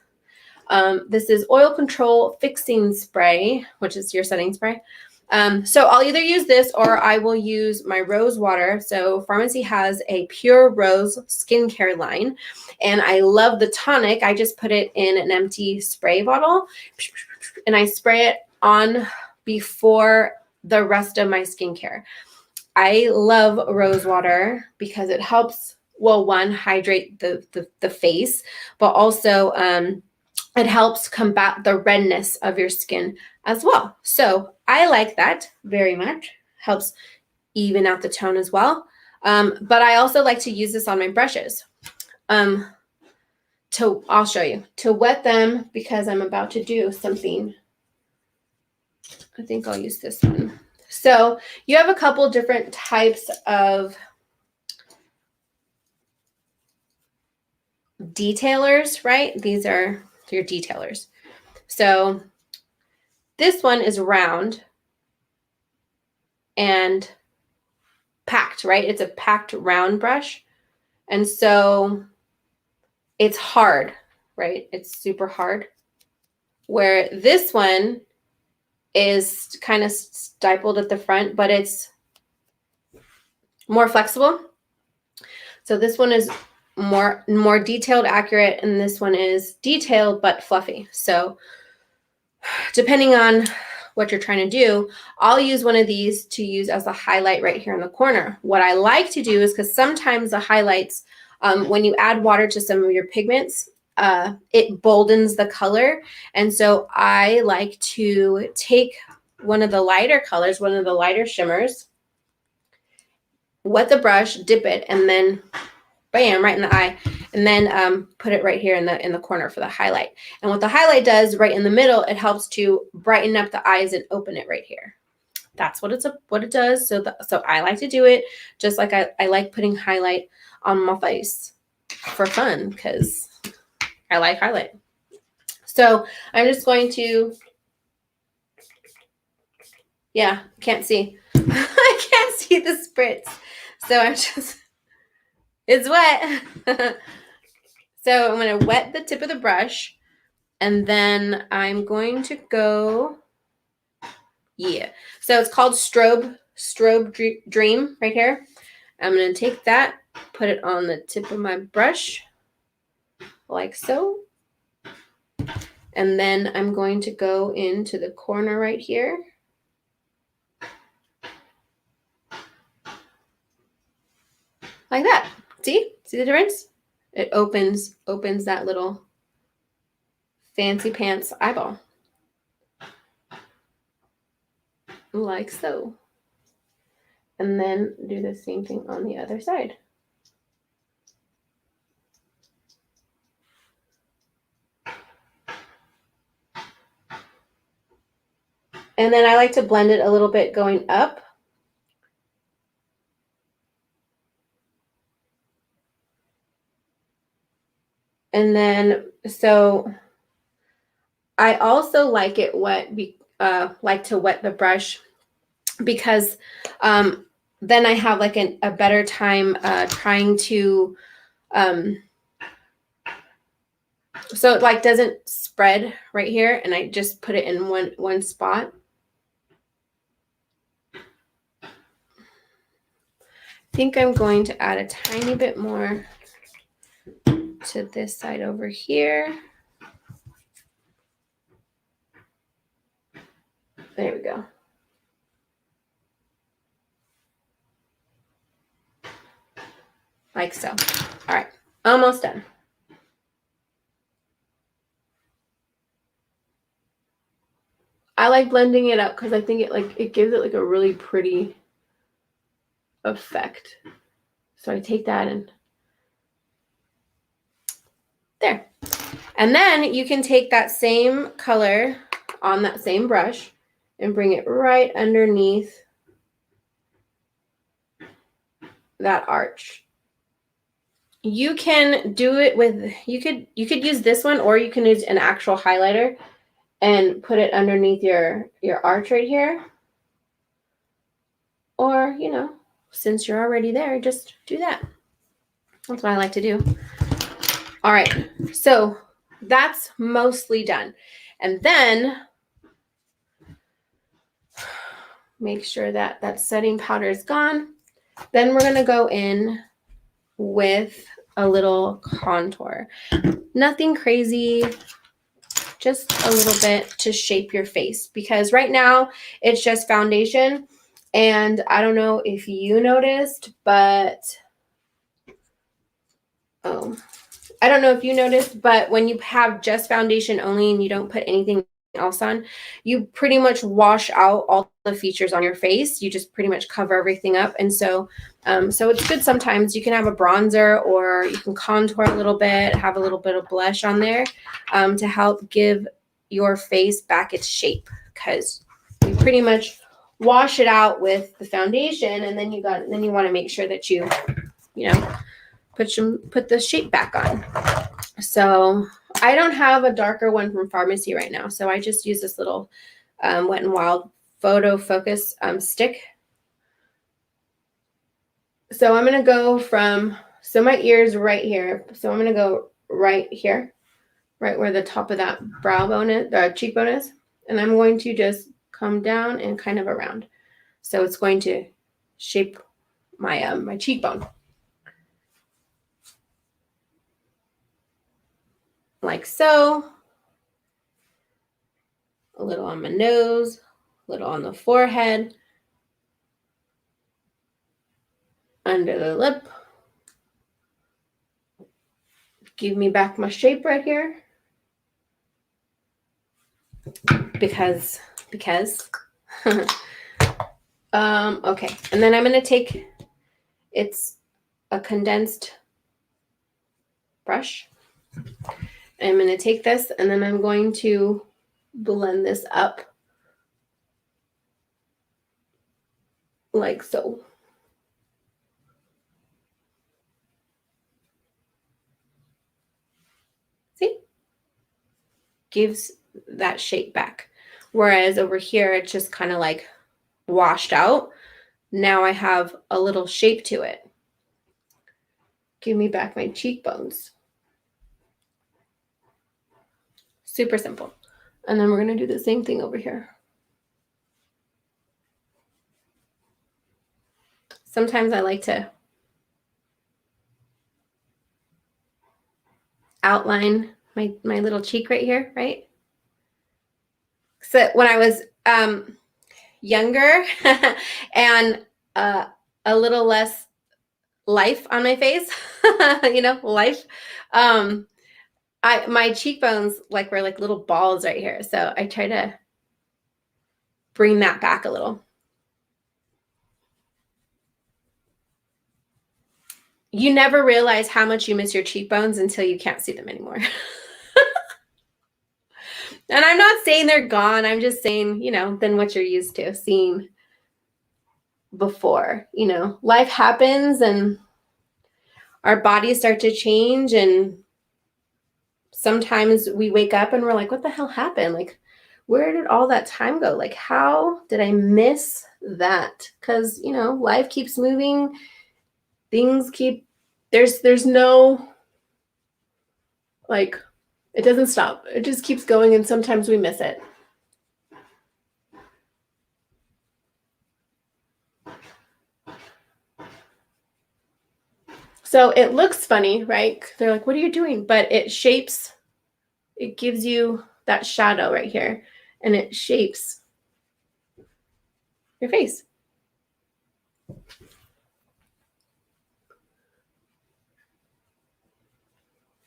This is Oil Control Fixing Spray, which is your setting spray. So I'll either use this or I will use my rose water. So Pharmacy has a Pure Rose skincare line, and I love the tonic. I just put it in an empty spray bottle, and I spray it on before the rest of my skincare. I love rose water because it helps, well, one, hydrate the face, but also it helps combat the redness of your skin as well. So I like that very much. Helps even out the tone as well. But I also like to use this on my brushes. I'll show you. To wet them, because I'm about to do something. I think I'll use this one. So you have a couple different types of detailers, right? These are your detailers. So this one is round and packed, right? It's a packed round brush. And so it's hard, right? It's super hard. Where this one is kind of stippled at the front, but it's more flexible. So this one is more detailed, accurate, and this one is detailed but fluffy. So depending on what you're trying to do, I'll use one of these to use as a highlight right here in the corner. What I like to do is, because sometimes the highlights, when you add water to some of your pigments, it boldens the color. And so I like to take one of the lighter colors, one of the lighter shimmers, wet the brush, dip it, and then bam, right in the eye, and then put it right here in the corner for the highlight. And what the highlight does right in the middle, it helps to brighten up the eyes and open it right here. That's what it does. So I like to do it just like I like putting highlight on my face for fun, because I like highlight. So I'm just going to, yeah, can't see. I can't see the spritz. So I'm just, it's wet. So I'm going to wet the tip of the brush, and then I'm going to go, yeah. So it's called Strobe Dream right here. I'm going to take that, put it on the tip of my brush like so. And then I'm going to go into the corner right here. Like that. See the difference? It opens that little fancy pants eyeball. Like so. And then do the same thing on the other side. And then I like to blend it a little bit going up. And then, so I also like it wet, like to wet the brush, because then I have like a better time trying to, so it like doesn't spread right here, and I just put it in one spot. I think I'm going to add a tiny bit more to this side over here. There we go. Like so. All right, almost done. I like blending it up because I think it gives it like a really pretty effect. So I take that and there. And then you can take that same color on that same brush and bring it right underneath that arch. You can do it with, you could use this one, or you can use an actual highlighter and put it underneath your arch right here. Or, you know, since you're already there, just do that. That's what I like to do. All right, so that's mostly done. And then make sure that that setting powder is gone. Then we're gonna go in with a little contour. Nothing crazy, just a little bit to shape your face, because right now it's just foundation. And I don't know if you noticed, but I don't know if you noticed, but when you have just foundation only and you don't put anything else on, you pretty much wash out all the features on your face. You just pretty much cover everything up. And so so it's good sometimes. You can have a bronzer, or you can contour a little bit, have a little bit of blush on there to help give your face back its shape, because you pretty much wash it out with the foundation, and then you want to make sure that you know, put the shape back on. So I don't have a darker one from Pharmacy right now, so I just use this little Wet n Wild Photo Focus stick. So I'm going to go from, so my ear's right here. So I'm going to go right here, right where the top of that brow bone is, cheekbone is. And I'm going to just come down and kind of around. So it's going to shape my my cheekbone. Like so. A little on my nose, little on the forehead, under the lip. Give me back my shape right here. Because. Okay, and then I'm going to take, it's a condensed brush. I'm going to take this and then I'm going to blend this up like so. See? Gives that shape back. Whereas over here, it's just kind of like washed out. Now I have a little shape to it. Give me back my cheekbones. Super simple. And then we're going to do the same thing over here. Sometimes I like to outline my little cheek right here, right? So when I was younger and a little less life on my face, life, my cheekbones were like little balls right here. So I try to bring that back a little. You never realize how much you miss your cheekbones until you can't see them anymore. And I'm not saying they're gone. I'm just saying, than what you're used to seeing before. Life happens and our bodies start to change. And sometimes we wake up and we're like, what the hell happened? Like, where did all that time go? Like, how did I miss that? Because, life keeps moving. Things keep, there's no, it doesn't stop. It just keeps going, and sometimes we miss it. So it looks funny, right? They're like, what are you doing? But it shapes, it gives you that shadow right here, and it shapes your face.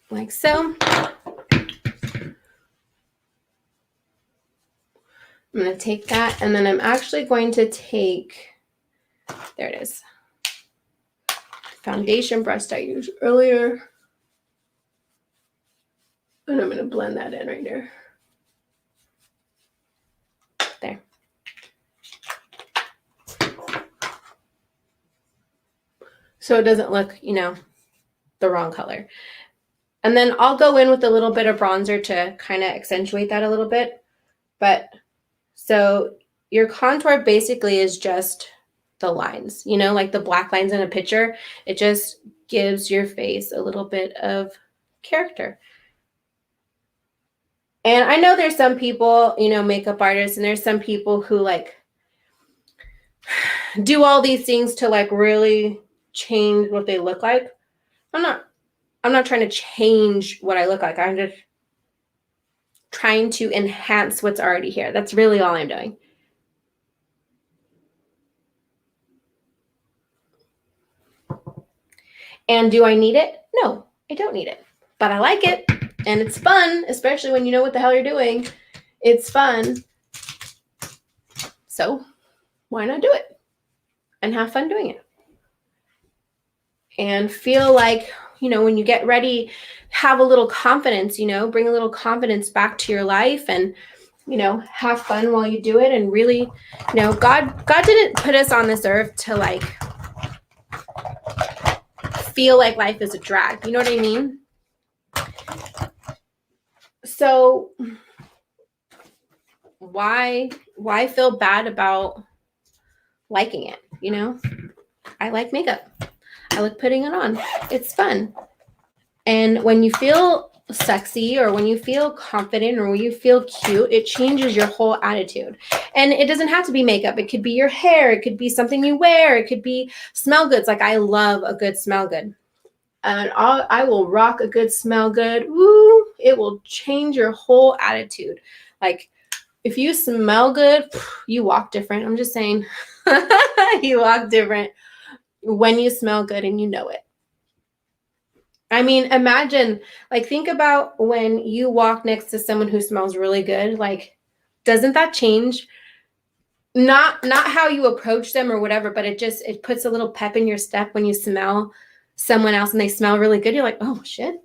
Like so. I'm going to take that, and then I'm actually going to take, there it is, foundation brush I used earlier. And I'm going to blend that in right there. There. So it doesn't look, the wrong color. And then I'll go in with a little bit of bronzer to kind of accentuate that a little bit. But so your contour basically is just the lines, like the black lines in a picture. It just gives your face a little bit of character. And I know there's some people, makeup artists, and there's some people who do all these things to really change what they look like. I'm not trying to change what I look like. I'm just trying to enhance what's already here. That's really all I'm doing. And do I need it? No, I don't need it. But I like it. And it's fun, especially when you know what the hell you're doing. It's fun. So why not do it? And have fun doing it. And feel like, when you get ready, have a little confidence, bring a little confidence back to your life, and, have fun while you do it. And really, God didn't put us on this earth to feel like life is a drag. You know what I mean? So why feel bad about liking it? I like makeup. I like putting it on. It's fun. And when you feel sexy, or when you feel confident, or when you feel cute, it changes your whole attitude. And it doesn't have to be makeup. It could be your hair. It could be something you wear. It could be smell goods. I love a good smell good. And I will rock a good smell good. Woo! It will change your whole attitude. if you smell good, you walk different. I'm just saying. You walk different when you smell good and you know it. I mean, imagine, like, think about when you walk next to someone who smells really good. Like, doesn't that change? Not how you approach them or whatever, but it puts a little pep in your step when you smell someone else and they smell really good. You're like, oh shit,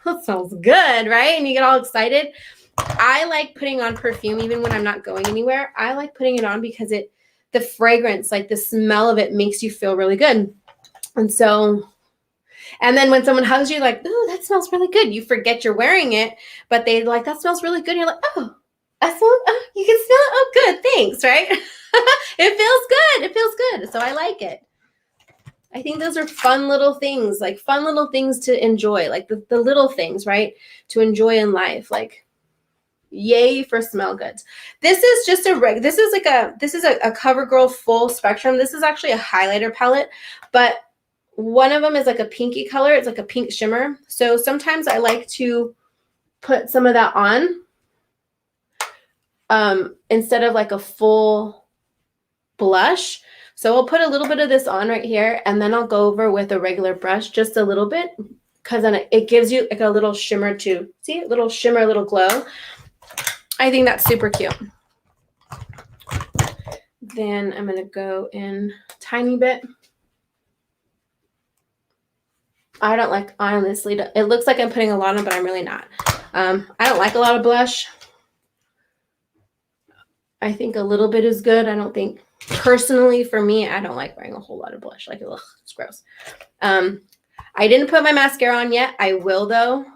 that smells good, right? And you get all excited. I like putting on perfume even when I'm not going anywhere. I like putting it on because the fragrance, like the smell of it, makes you feel really good. And so, and then when someone hugs you, like, oh, that smells really good. You forget you're wearing it, but they like, that smells really good. And you're like, oh, that smells, oh, you can smell it. Oh, good, thanks, right? It feels good. It feels good. So I like it. I think those are fun little things, like fun little things to enjoy, like the little things, right? To enjoy in life. Like, yay for smell goods. This is just this is a CoverGirl full spectrum. This is actually a highlighter palette, but one of them is like a pinky color. It's like a pink shimmer. So sometimes I like to put some of that on instead of like a full blush. So I'll put a little bit of this on right here, and then I'll go over with a regular brush just a little bit, because then it gives you like a little shimmer too. See, a little shimmer, a little glow. I think that's super cute. Then I'm going to go in a tiny bit. I don't like, honestly, it looks like I'm putting a lot on, but I'm really not. I don't like a lot of blush. I think a little bit is good. I don't think, personally for me, I don't like wearing a whole lot of blush. Like, ugh, it's gross. I didn't put my mascara on yet. I will though.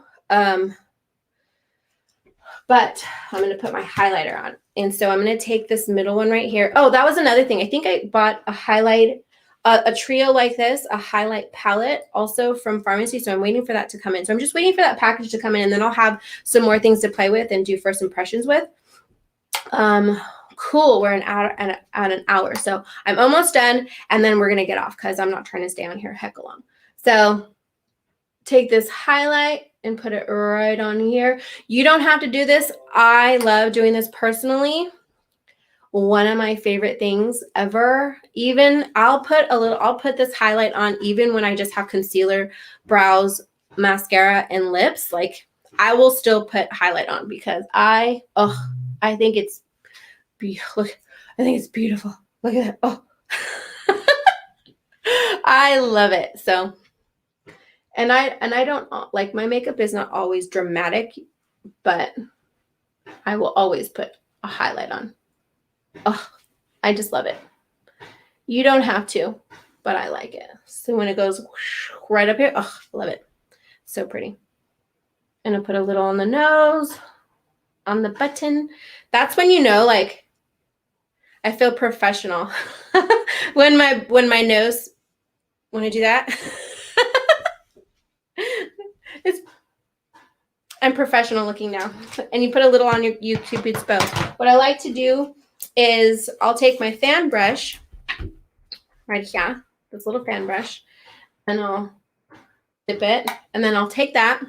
But I'm going to put my highlighter on. And so I'm going to take this middle one right here. Oh, that was another thing. I think I bought a highlight, a trio like this, a highlight palette also from Pharmacy. So I'm waiting for that to come in. So I'm just waiting for that package to come in, and then I'll have some more things to play with and do first impressions with. Cool. We're at an hour. So I'm almost done, and then we're going to get off because I'm not trying to stay on here heck long. So take this highlight and put it right on here. You don't have to do this. I love doing this personally. One of my favorite things ever. Even I'll put this highlight on even when I just have concealer, brows, mascara, and lips. Like, I will still put highlight on because I think it's beautiful. I think it's beautiful. Look at that. Oh, I love it. So, and I don't like, my makeup is not always dramatic, but I will always put a highlight on. Oh, I just love it. You don't have to, but I like it. So when it goes right up here, oh, love it. So pretty. And I put a little on the nose, on the button. That's when you know, like, I feel professional. when I do that. I'm professional looking now. And you put a little on your Cupid's bow. What I like to do is I'll take my fan brush right here, this little fan brush, and I'll dip it, and then I'll take that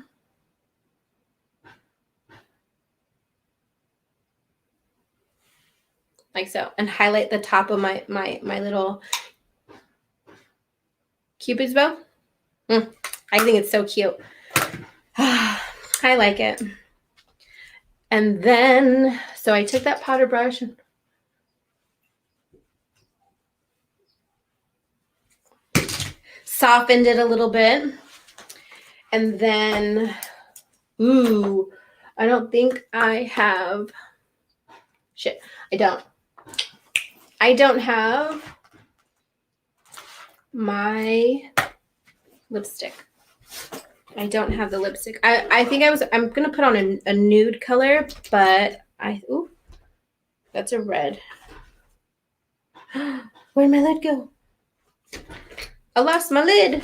like so, and highlight the top of my little Cupid's bow. I think it's so cute. I like it. And then, so I took that powder brush and softened it a little bit. And then, ooh, I don't think I have, shit, I don't have my lipstick. I don't have the lipstick. I think I'm going to put on a nude color, but ooh, that's a red. Where'd my lid go? I lost my lid.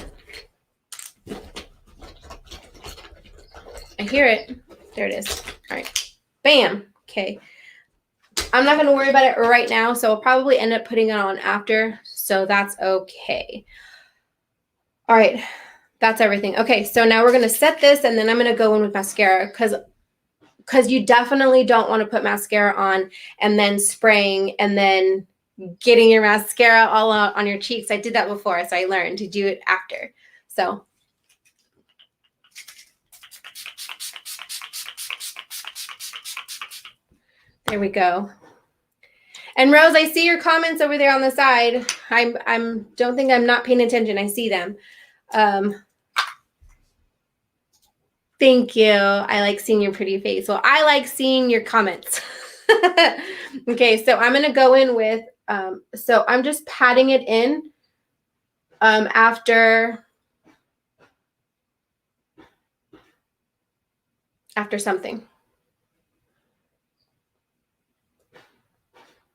I hear it. There it is. All right. Bam. Okay. I'm not going to worry about it right now, so I'll probably end up putting it on after, so that's okay. All right. That's everything. Okay, so now we're going to set this, and then I'm going to go in with mascara, because because you definitely don't want to put mascara on and then spraying and then getting your mascara all out on your cheeks. I did that before, so I learned to do it after. So there we go. And Rose, I see your comments over there on the side. I'm don't think I'm not paying attention. I see them. Thank you. I like seeing your pretty face. Well, I like seeing your comments. Okay, so I'm gonna go in with so I'm just patting it in after something.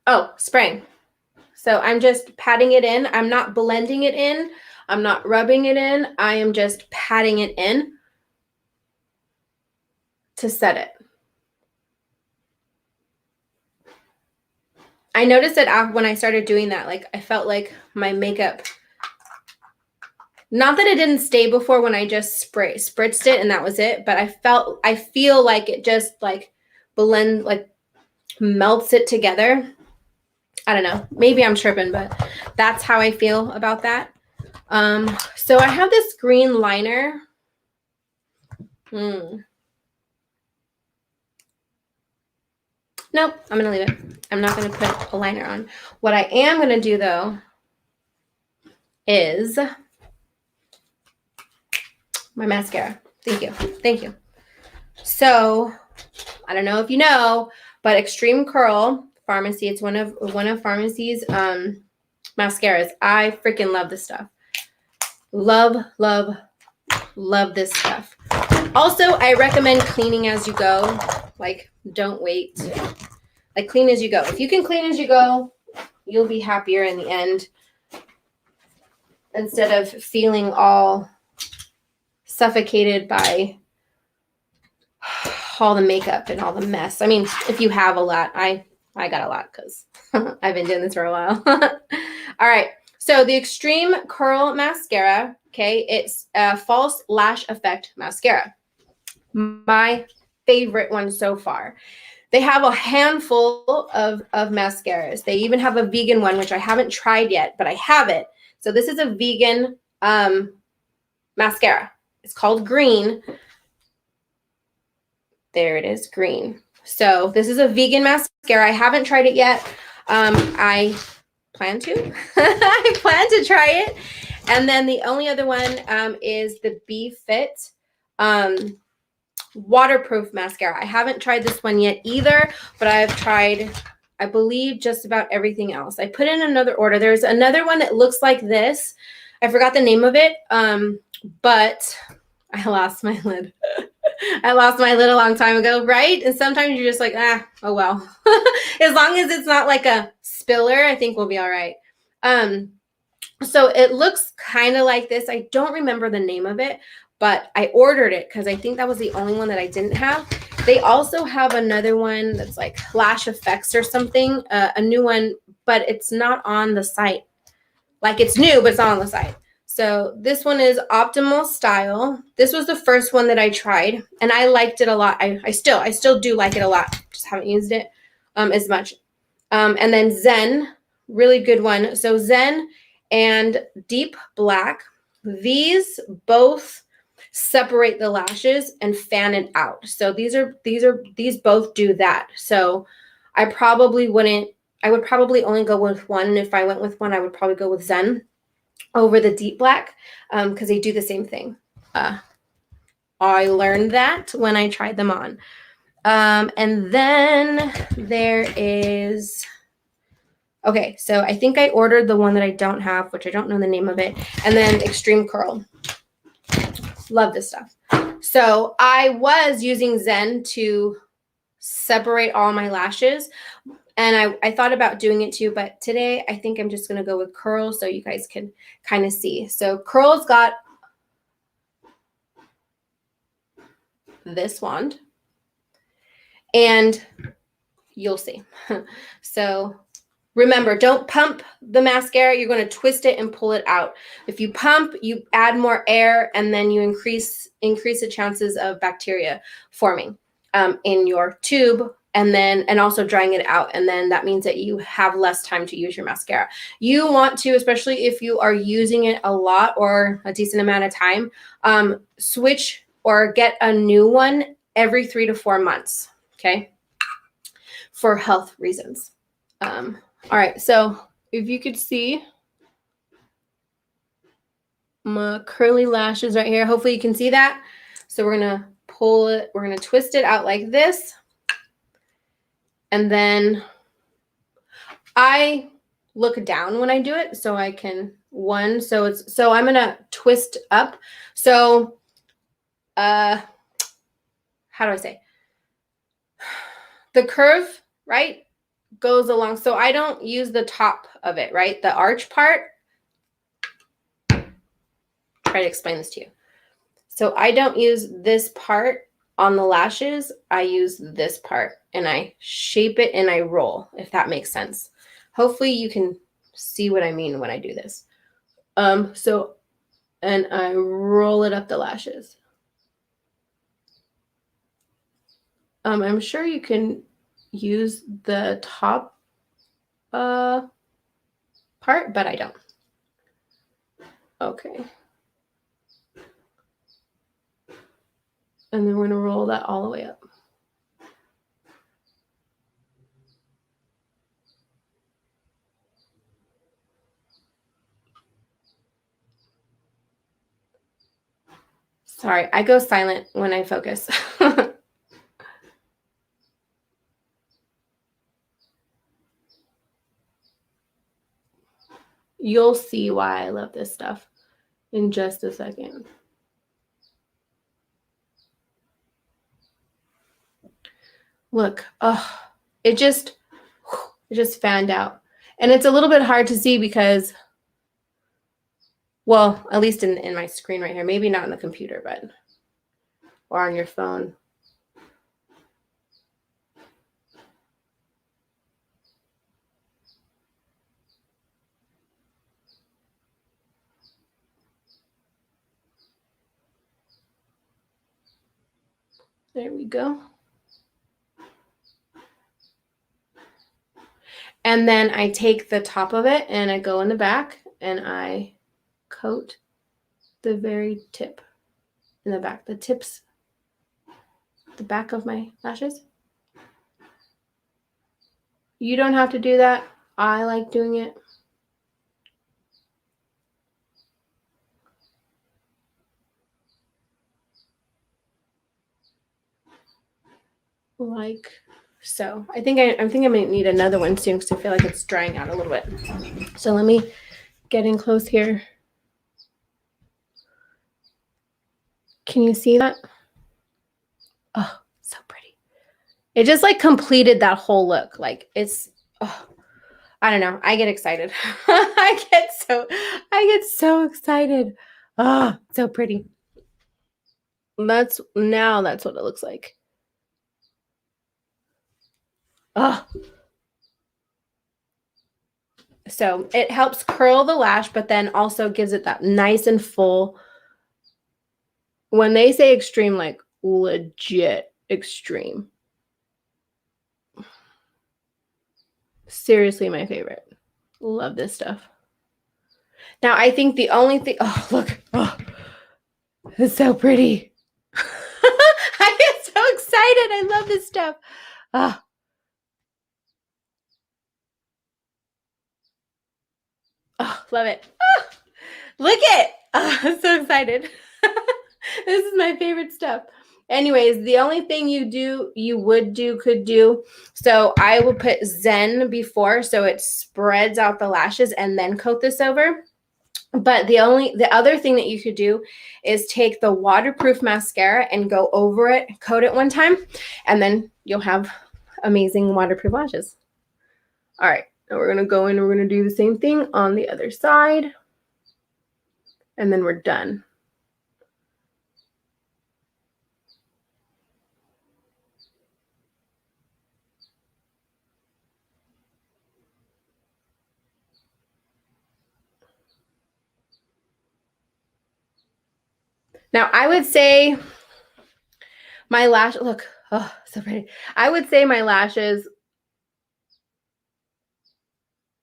Oh, spraying. So I'm just patting it in. I'm not blending it in. I'm not rubbing it in. I am just patting it in to set it. I noticed that when I started doing that, like I felt like my makeup, not that it didn't stay before when I just spritzed it and that was it, but I feel like it just like blend, like melts it together. I don't know, maybe I'm tripping, but that's how I feel about that. So I have this green liner. Nope, I'm gonna leave it. I'm not gonna put a liner on. What I am gonna do though is my mascara. Thank you. So I don't know if you know, but Extreme Curl Pharmacy, it's one of Pharmacy's mascaras. I freaking love this stuff. Love this stuff. Also, I recommend cleaning as you go. Like, don't wait. Like, clean as you go. If you can clean as you go, you'll be happier in the end. Instead of feeling all suffocated by all the makeup and all the mess. I mean, if you have a lot, I got a lot because I've been doing this for a while. All right. So the Extreme Curl Mascara, okay, it's a false lash effect mascara. My favorite one so far. They have a handful of mascaras. They even have a vegan one, which I haven't tried yet, but I have it. So this is a vegan mascara. It's called Green. There it is, Green. So this is a vegan mascara. I haven't tried it yet. I plan to. I plan to try it. And then the only other one is the BeFit waterproof mascara. I haven't tried this one yet either, but I've tried, I believe, just about everything else. I put in another order. There's another one that looks like this. I forgot the name of it, but I lost my lid. I lost my lid a long time ago, right? And sometimes you're just like, oh well. As long as it's not like a spiller, I think we'll be all right. So it looks kind of like this. I don't remember the name of it, but I ordered it because I think that was the only one that I didn't have. They also have another one that's like Lash Effects or something, a new one, but it's not on the site. Like it's new, but it's not on the site. So this one is Optimal Style. This was the first one that I tried, and I liked it a lot. I still do like it a lot. Just haven't used it as much. And then Zen, really good one. So Zen and Deep Black, these both separate the lashes and fan it out. So these both do that. So I would probably only go with one. And if I went with one, I would probably go with Zen over the Deep Black because they do the same thing. I learned that when I tried them on. And then there is, okay, so I think I ordered the one that I don't have, which I don't know the name of it, and then Extreme Curl. Love this stuff. So I was using Zen to separate all my lashes, and I thought about doing it too, but today I think I'm just going to go with Curl so you guys can kind of see. So Curl's got this wand, and you'll see. So remember, don't pump the mascara. You're going to twist it and pull it out. If you pump, you add more air, and then you increase the chances of bacteria forming. in your tube, and also drying it out. And then that means that you have less time to use your mascara. You want to, especially if you are using it a lot or a decent amount of time, switch or get a new one every 3 to 4 months, okay? For health reasons. All right, so if you could see my curly lashes right here, hopefully you can see that. So we're gonna pull it, we're gonna twist it out like this. And then I look down when I do it so I can so I'm gonna twist up. So how do I say? The curve, right, goes along. So I don't use the top of it, right? The arch part. Try to explain this to you. So I don't use this part on the lashes. I use this part and I shape it and I roll, if that makes sense. Hopefully you can see what I mean when I do this. And I roll it up the lashes. I'm sure you can use the top part, but I don't. Okay. And then we're gonna roll that all the way up. Sorry, I go silent when I focus. You'll see why I love this stuff in just a second. Look, oh, it just fanned out. And it's a little bit hard to see because, well, at least in my screen right here, maybe not on the computer, but, or on your phone. There we go. And then I take the top of it and I go in the back and I coat the very tip in the back, the tips, the back of my lashes. You don't have to do that. I like doing it. Like so. I think I'm gonna need another one soon because I feel like it's drying out a little bit. So let me get in close here. Can you see that? Oh, so pretty. It just like completed that whole look. Like it's, oh, I don't know. I get excited. I get so excited. Oh, so pretty. That's what it looks like. Oh. So it helps curl the lash, but then also gives it that nice and full. When they say extreme, like legit extreme. Seriously, my favorite. Love this stuff. Now, I think the only thing, oh, look, oh, it's so pretty. I get so excited. I love this stuff. Oh. Oh, love it. Oh, look it. Oh, I'm so excited. This is my favorite stuff. Anyways, the only thing could do, so I will put Zen before so it spreads out the lashes and then coat this over. But the other thing that you could do is take the waterproof mascara and go over it, coat it one time, and then you'll have amazing waterproof lashes. All right, now we're gonna go in and we're gonna do the same thing on the other side, and then we're done. Now, I would say my lash, look, Oh, so pretty. I would say my lashes,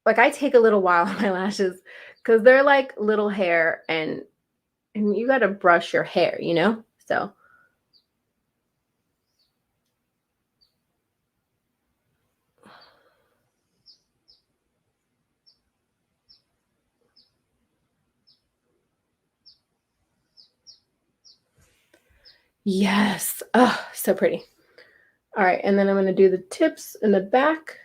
like I take a little while on my lashes because they're like little hair and you got to brush your hair, you know? So yes. Oh, so pretty. All right. And then I'm going to do the tips in the back.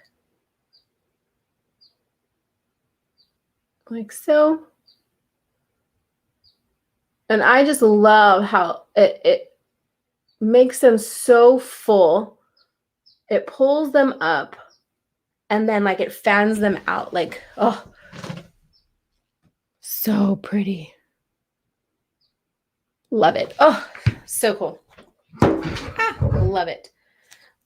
Like so. And I just love how it makes them so full. It pulls them up and then like it fans them out. Like, oh, so pretty. Love it. Oh, so cool. Love it.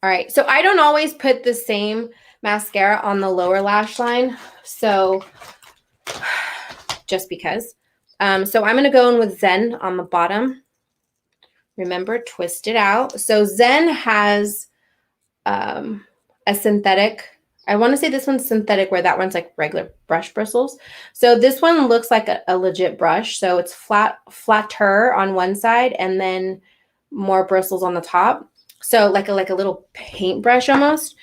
All right. So I don't always put the same mascara on the lower lash line. So just because. So I'm going to go in with Zen on the bottom. Remember, twist it out. So Zen has a synthetic. I want to say this one's synthetic where that one's like regular brush bristles. So this one looks like a legit brush. So it's flatter on one side and then more bristles on the top. So like a little paintbrush almost.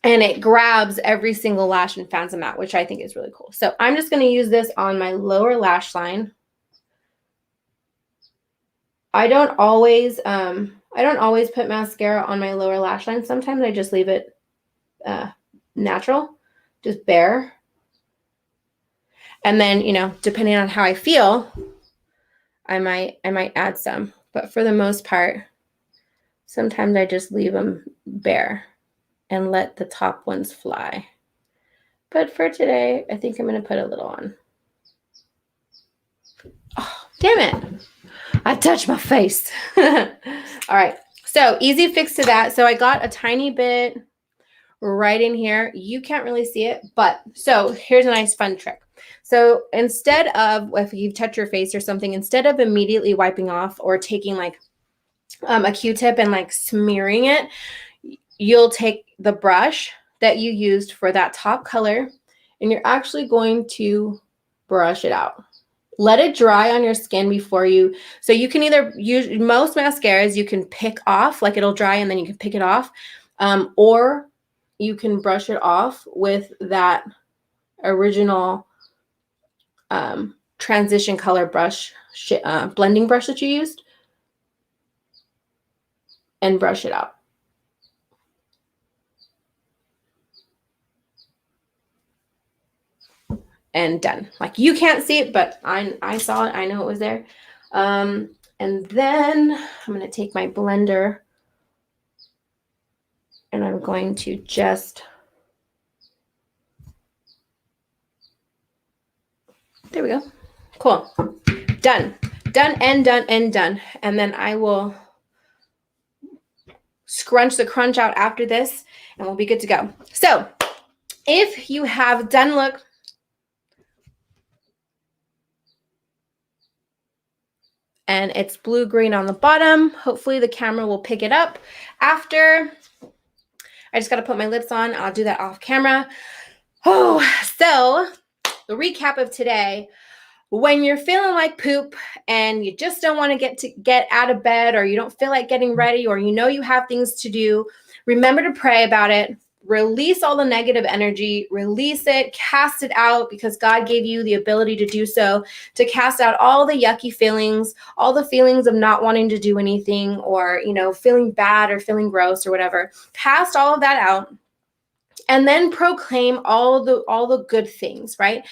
And it grabs every single lash and fans them out, which I think is really cool. So I'm just going to use this on my lower lash line. I don't always put mascara on my lower lash line. Sometimes I just leave it natural, just bare. And then, you know, depending on how I feel, I might add some. But for the most part, sometimes I just leave them bare and let the top ones fly. But for today, I think I'm going to put a little on. Oh, damn it. I touched my face. All right. So easy fix to that. So I got a tiny bit right in here. You can't really see it, but so here's a nice fun trick. So instead of, if you touch your face or something, instead of immediately wiping off or taking like a Q-tip and like smearing it, you'll take the brush that you used for that top color and you're actually going to brush it out. Let it dry on your skin before you, so you can either use, most mascaras you can pick off, like it'll dry and then you can pick it off, or you can brush it off with that original transition color brush, blending brush that you used, and brush it out. And done. Like you can't see it, but I saw it. I know it was there. And then I'm going to take my blender and I'm going to just, there we go. Cool. Done. Done and done and done. And then I will scrunch the crunch out after this and we'll be good to go. So if you have done look, and it's blue-green on the bottom. Hopefully the camera will pick it up. After, I just got to put my lips on. I'll do that off camera. Oh, so the recap of today, when you're feeling like poop and you just don't want to get out of bed, or you don't feel like getting ready, or you know you have things to do, remember to pray about it. Release all the negative energy, release it, cast it out, because God gave you the ability to do so, to cast out all the yucky feelings, all the feelings of not wanting to do anything, or, you know, feeling bad or feeling gross or whatever. Cast all of that out and then proclaim all the good things, right?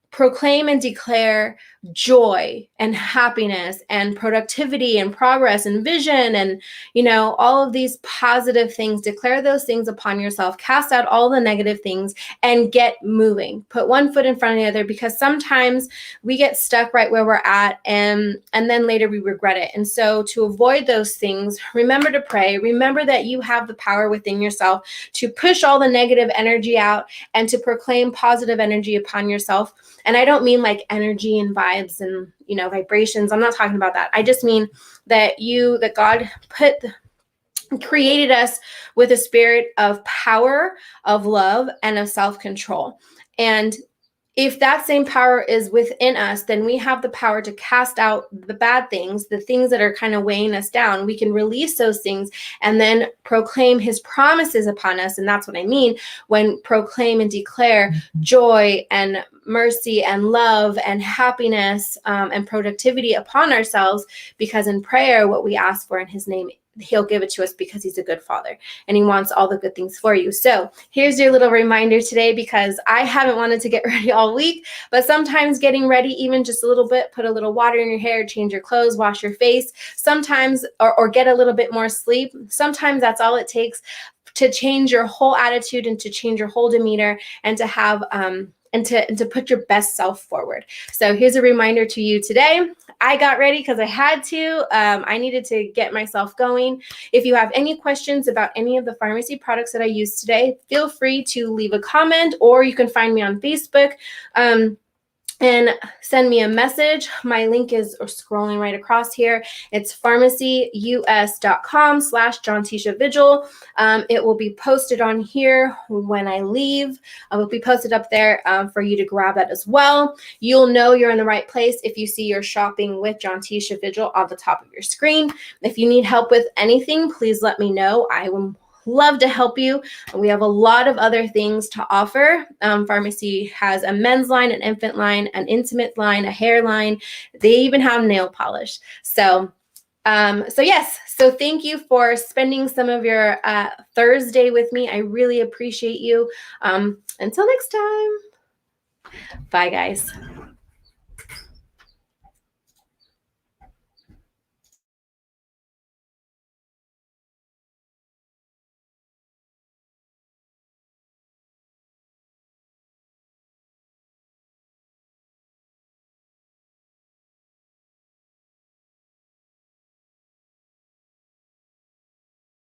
Proclaim and declare joy and happiness and productivity and progress and vision and, you know, all of these positive things. Declare those things upon yourself. Cast out all the negative things and get moving. Put one foot in front of the other, because sometimes we get stuck right where we're at and then later we regret it. And so to avoid those things, remember to pray. Remember that you have the power within yourself to push all the negative energy out and to proclaim positive energy upon yourself. And I don't mean like energy and vibes and, you know, vibrations. I'm not talking about that. I just mean that God put created us with a spirit of power, of love, and of self-control. And if that same power is within us, then we have the power to cast out the bad things, the things that are kind of weighing us down. We can release those things and then proclaim his promises upon us. And that's what I mean when proclaim and declare joy and mercy and love and happiness and productivity upon ourselves, because in prayer, what we ask for in his name, he'll give it to us, because he's a good father and he wants all the good things for you. So here's your little reminder today, because I haven't wanted to get ready all week, but sometimes getting ready, even just a little bit, put a little water in your hair, change your clothes, wash your face, sometimes, or get a little bit more sleep. Sometimes that's all it takes to change your whole attitude and to change your whole demeanor and to have, and to put your best self forward. So here's a reminder to you today. I got ready because I had to. I needed to get myself going. If you have any questions about any of the pharmacy products that I used today, feel free to leave a comment, or you can find me on Facebook. And send me a message. My link is scrolling right across here. It's pharmacyus.com/JohnTisha Vigil. It will be posted on here when I leave. It will be posted up there for you to grab that as well. You'll know you're in the right place if you see your shopping with John Tisha Vigil on the top of your screen. If you need help with anything, please let me know. I will love to help you. We have a lot of other things to offer. Pharmacy has a men's line, an infant line, an intimate line, a hair line. They even have nail polish. So yes. So thank you for spending some of your Thursday with me. I really appreciate you. Until next time. Bye, guys.